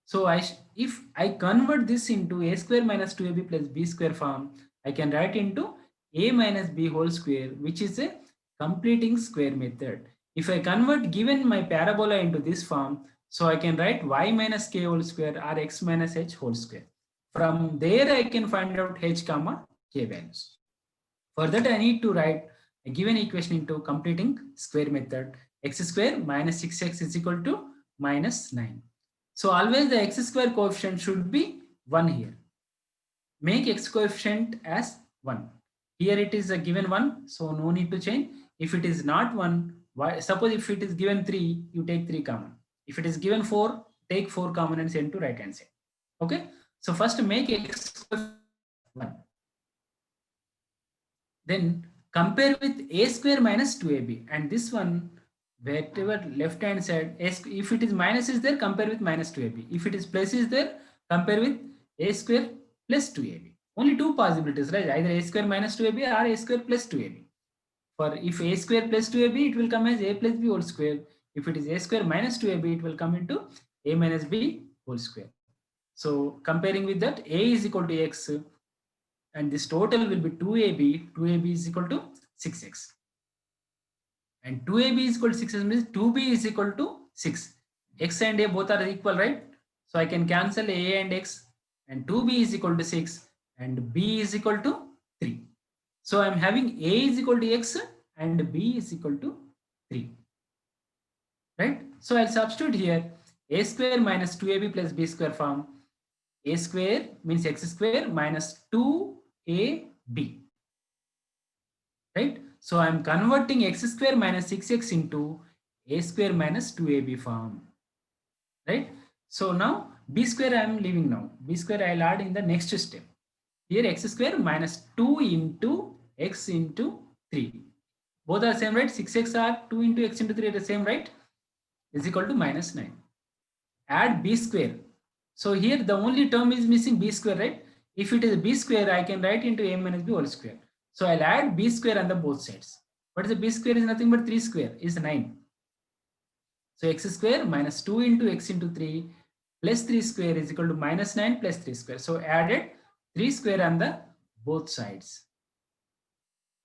So if I convert this into a square minus 2ab plus b square form, I can write into a minus b whole square, which is a completing square method. If I convert given my parabola into this form, so I can write y minus k whole square or x minus h whole square. From there, I can find out h comma k values. For that, I need to write a given equation into completing square method. X square minus 6x is equal to minus 9. So always the x square coefficient should be 1 here. Make x coefficient as 1. Here it is a given 1, so no need to change. If it is not 1, suppose if it is given 3, you take 3 common. If it is given 4, take 4 common and send to right hand side. Okay. So first make x coefficient 1. Then compare with a square minus 2ab, and this one, whatever left hand side, if it is minus is there, compare with minus 2ab. If it is plus is there, compare with a square plus 2ab. Only two possibilities, right? Either a square minus 2ab or a square plus 2ab. For if a square plus 2ab, it will come as a plus b whole square. If it is a square minus 2ab, it will come into a minus b whole square. So comparing with that, a is equal to x, and this total will be 2ab. 2ab is equal to 6x. And 2ab is equal to 6 means 2b is equal to 6. X and a both are equal, right? So I can cancel a and x, and 2b is equal to 6 and b is equal to 3. So I'm having a is equal to x and b is equal to 3. Right? So I'll substitute here a square minus 2ab plus b square form. A square means x square minus 2ab. Right? So I'm converting x square minus 6x into a square minus 2ab form. Right? So now b square I am leaving now. B square I'll add in the next step. Here x square minus 2 into x into 3. Both are same, right? 6x are 2 into x into 3 are the same, right? Is equal to minus 9. Add b square. So here the only term is missing b square, right? If it is b square, I can write into a minus b whole square. So I'll add b square on the both sides. What is the b square? Is nothing but 3 square is 9. So x square minus 2 into x into 3 plus 3 square is equal to minus 9 plus 3 square. So added 3 square on the both sides.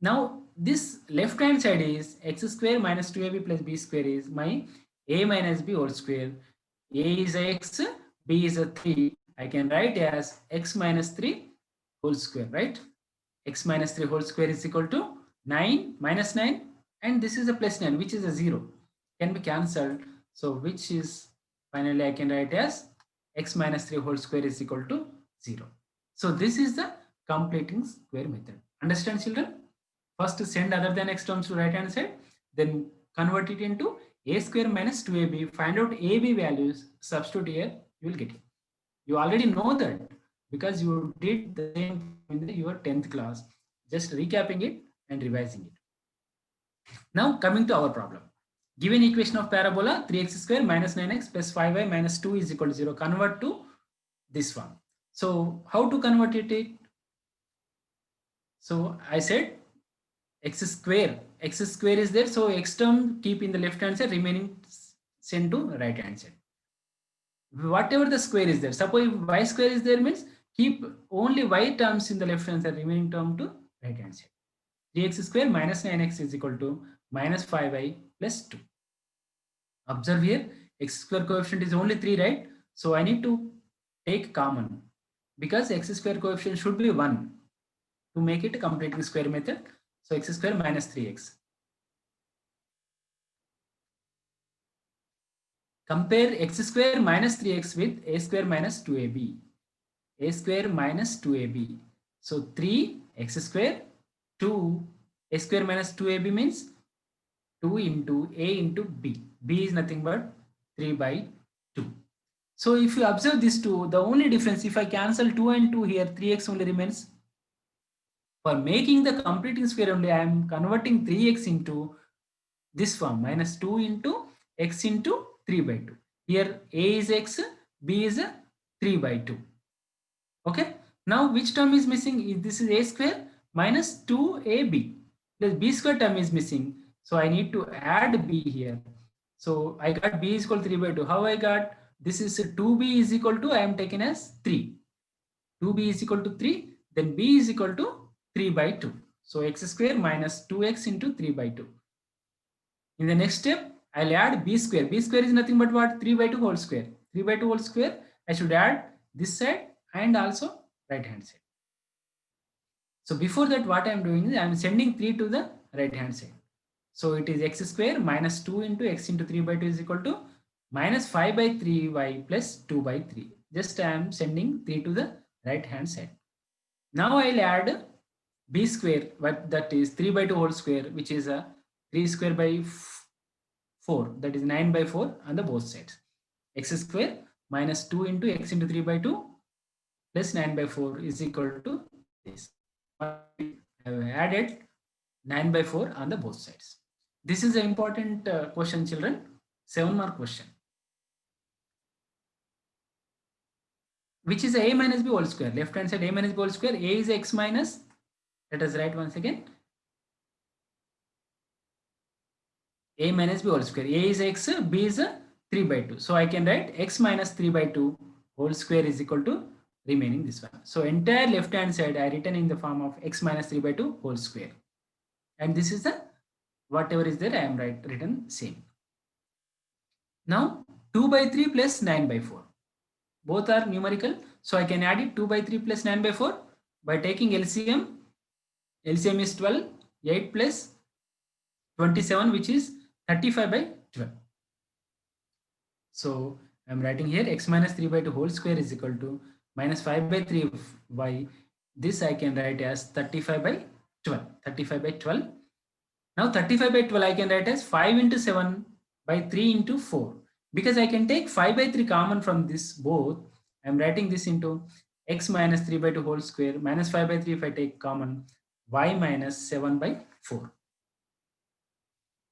Now this left hand side is x square minus 2ab plus b square is my a minus b whole square. A is a x, b is a 3. I can write as x minus 3 whole square, right? X minus 3 whole square is equal to 9 minus 9, and this is a plus 9, which is a 0. Can be cancelled. So which is finally I can write as x minus 3 whole square is equal to 0. So this is the completing square method. Understand, children? First send other than x terms to right hand side, then convert it into a square minus 2ab, find out ab values, substitute here, you will get it. You already know that because you did the same in your 10th class. Just recapping it and revising it. Now coming to our problem. Given equation of parabola 3x square minus 9x plus 5y minus 2 is equal to 0. Convert to this one. So how to convert it? So I said x square is there, so x term keep in the left hand side, remaining send to right hand side. Whatever the square is there, suppose if y square is there means keep only y terms in the left hand side, remaining term to right hand side. 3x square minus 9x is equal to minus 5y plus 2. Observe here, x square coefficient is only 3, right? So I need to take common because x square coefficient should be 1 to make it a completing square method. So x square minus 3x. Compare x square minus 3x with a square minus 2ab. A square minus 2ab. So 3x square 2 a square minus 2ab means 2 into a into b. B is nothing but 3 by 2. So if you observe this 2, the only difference, if I cancel 2 and 2 here, 3x only remains. For making the completing square only, I am converting 3x into this form, minus 2 into x into 3 by 2. Here a is x, b is 3 by 2. Okay. Now which term is missing? This is a square minus 2ab. The b square term is missing. So I need to add b here. So I got b is equal to 3 by 2. How I got? This is 2b is equal to, I am taken as 3. 2b is equal to 3. Then b is equal to 3 by 2. So x square minus 2x into 3 by 2. In the next step, I'll add b square. B square is nothing but what? 3 by 2 whole square. 3 by 2 whole square. I should add this side and also right hand side. So before that, what I am doing is I am sending 3 to the right hand side. So it is x square minus 2 into x into 3 by 2 is equal to minus 5 by 3y plus 2 by 3. Just I am sending 3 to the right hand side. Now I'll add b square, what that is 3 by 2 whole square, which is a 3 square by 4, that is 9 by 4 on the both sides. X square minus 2 into x into 3 by 2 plus 9 by 4 is equal to this. I have added 9 by 4 on the both sides. This is an important question, children. 7-mark question. which is a minus b whole square. Left hand side a minus b whole square. A is x minus. Let us write once again. A minus b whole square. A is x, b is 3 by 2. So I can write x minus 3 by 2 whole square is equal to remaining this one. So entire left hand side I written in the form of x minus 3 by 2 whole square. And this is the whatever is there I am written same. Now 2 by 3 plus 9 by 4. Both are numerical. So I can add it 2 by 3 plus 9 by 4 by taking LCM. LCM is 12, 8 plus 27, which is 35 by 12. So I'm writing here x minus 3 by 2 whole square is equal to minus 5 by 3 y. This I can write as 35 by 12. 35 by 12. Now 35 by 12 I can write as 5 into 7 by 3 into 4. Because I can take 5 by 3 common from this both. I'm writing this into x minus 3 by 2 whole square minus 5 by 3 if I take common y minus 7 by 4.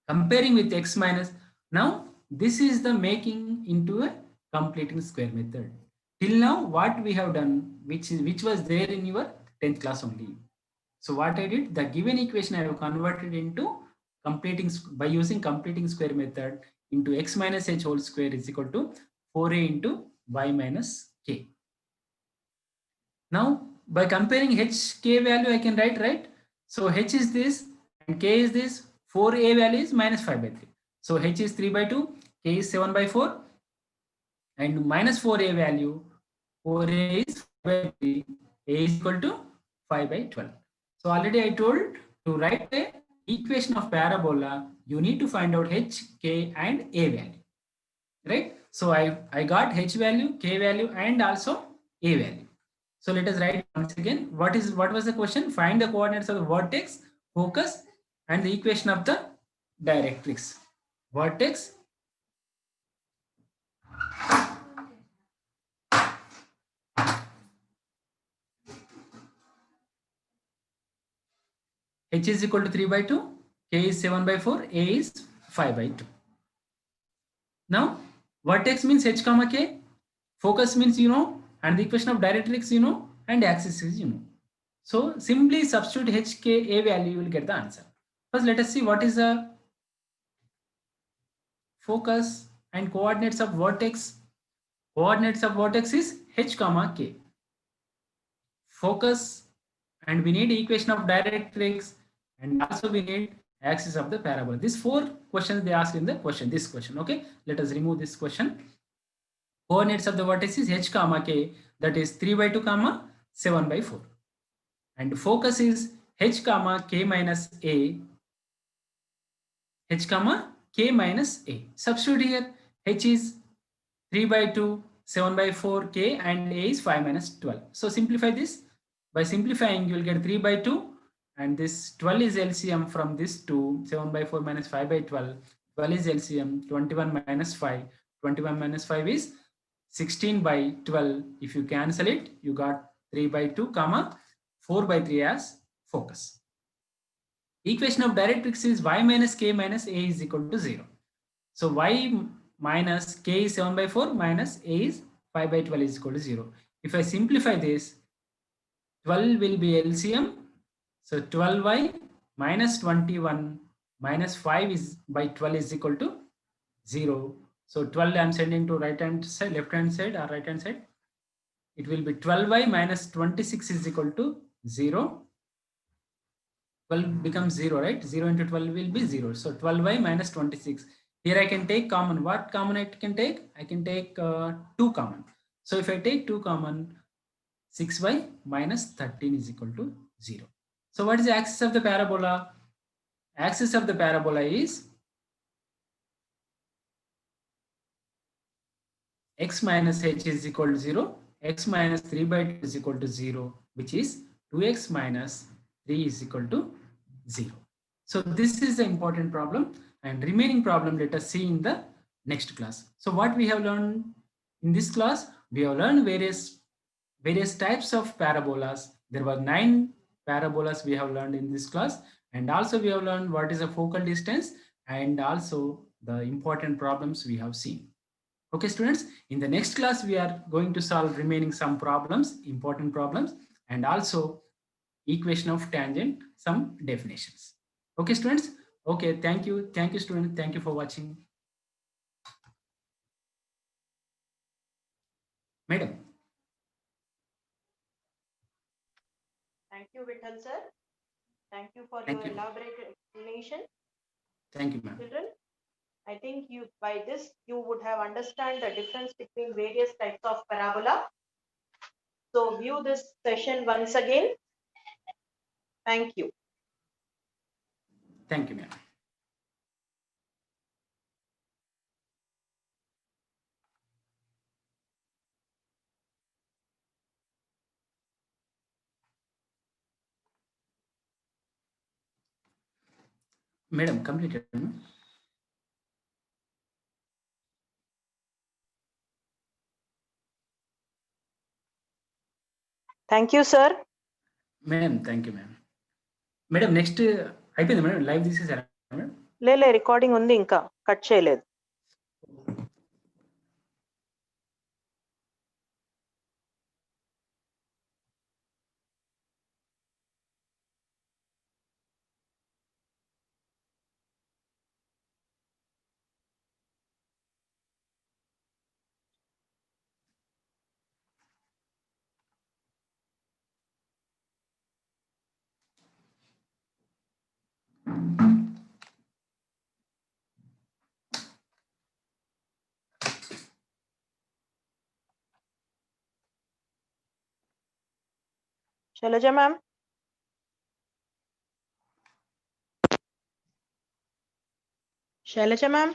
Comparing with x minus, now this is the making into a completing square method. Till now what we have done, which was there in your 10th class only. So what I did, the given equation I have converted into completing by using completing square method into x minus h whole square is equal to 4a into y minus k. Now by comparing h k value I can write, right? So h is this and k is this. 4a value is minus 5 by 3. So h is 3 by 2, k is 7 by 4, and minus 4a value, 4a is 5 by 3, a is equal to 5 by 12. So already I told to write a equation of parabola, you need to find out h, k and a value, right? So I got h value, k value and also a value. So let us write once again. What was the question? Find the coordinates of the vertex, focus and the equation of the directrix. Vertex, h is equal to 3 by 2, k is 7 by 4, a is 5 by 2. Now vertex means h comma k, focus means you know, and the equation of directrix you know, and axis is you know. So simply substitute h, k, a value, you will get the answer. First let us see what is the focus and coordinates of vertex. Coordinates of vertex is h comma k. Focus, and we need equation of directrix, and also we need axis of the parabola. These 4 questions they asked in the question, this question. Okay, let us remove this question. Coordinates of the vertex is h comma k, that is 3 by 2 comma 7 by 4, and focus is h comma k minus a, h comma k minus a. Substitute here, h is 3 by 2, 7 by 4, k, and a is 5 minus 12. So simplify this. By simplifying, you will get 3 by 2, and this 12 is LCM from this 2, 7 by 4 minus 5 by 12. 12 is LCM, 21 minus 5. 21 minus 5 is 16 by 12. If you cancel it, you got 3 by 2, comma 4 by 3 as focus. Equation of directrix is y minus k minus a is equal to 0. So y minus k is 7 by 4 minus a is 5 by 12 is equal to 0. If I simplify this, 12 will be LCM. So 12y minus 21 minus 5 is by 12 is equal to 0. So 12 I am sending to right hand side, left hand side or right hand side. It will be 12y minus 26 is equal to 0. 12 becomes 0, right? 0 into 12 will be 0. So 12y minus 26. Here I can take common. What common I can take? I can take 2 common. So if I take 2 common, 6y minus 13 is equal to 0. So what is the axis of the parabola? Axis of the parabola is x minus h is equal to 0, x minus 3 by 2 is equal to 0, which is 2x minus 3 is equal to 0. So this is the important problem, and remaining problem let us see in the next class. So what we have learned in this class, we have learned various types of parabolas. There were 9 parabolas we have learned in this class, and also we have learned what is a focal distance and also the important problems we have seen. Okay, students, in the next class, we are going to solve remaining some problems, important problems, and also equation of tangent, some definitions. Okay, students. Okay, thank you. Thank you, students. Thank you for watching. Madam. Thank you, Vittal sir. Thank you for Thank your you. elaborate explanation. Thank you, ma'am. Children, I think you by this you would have understand the difference between various types of parabola. So view this session once again. Thank you. Thank you, ma'am. Madam, completed. Thank you, sir. Madam, thank you, ma'am. Madam, next అయిపోయింది madam live తీసేసారా madam లే recording ఉంది ఇంకా cut చేయలేదు. Shailaja ma'am. Shailaja ma'am.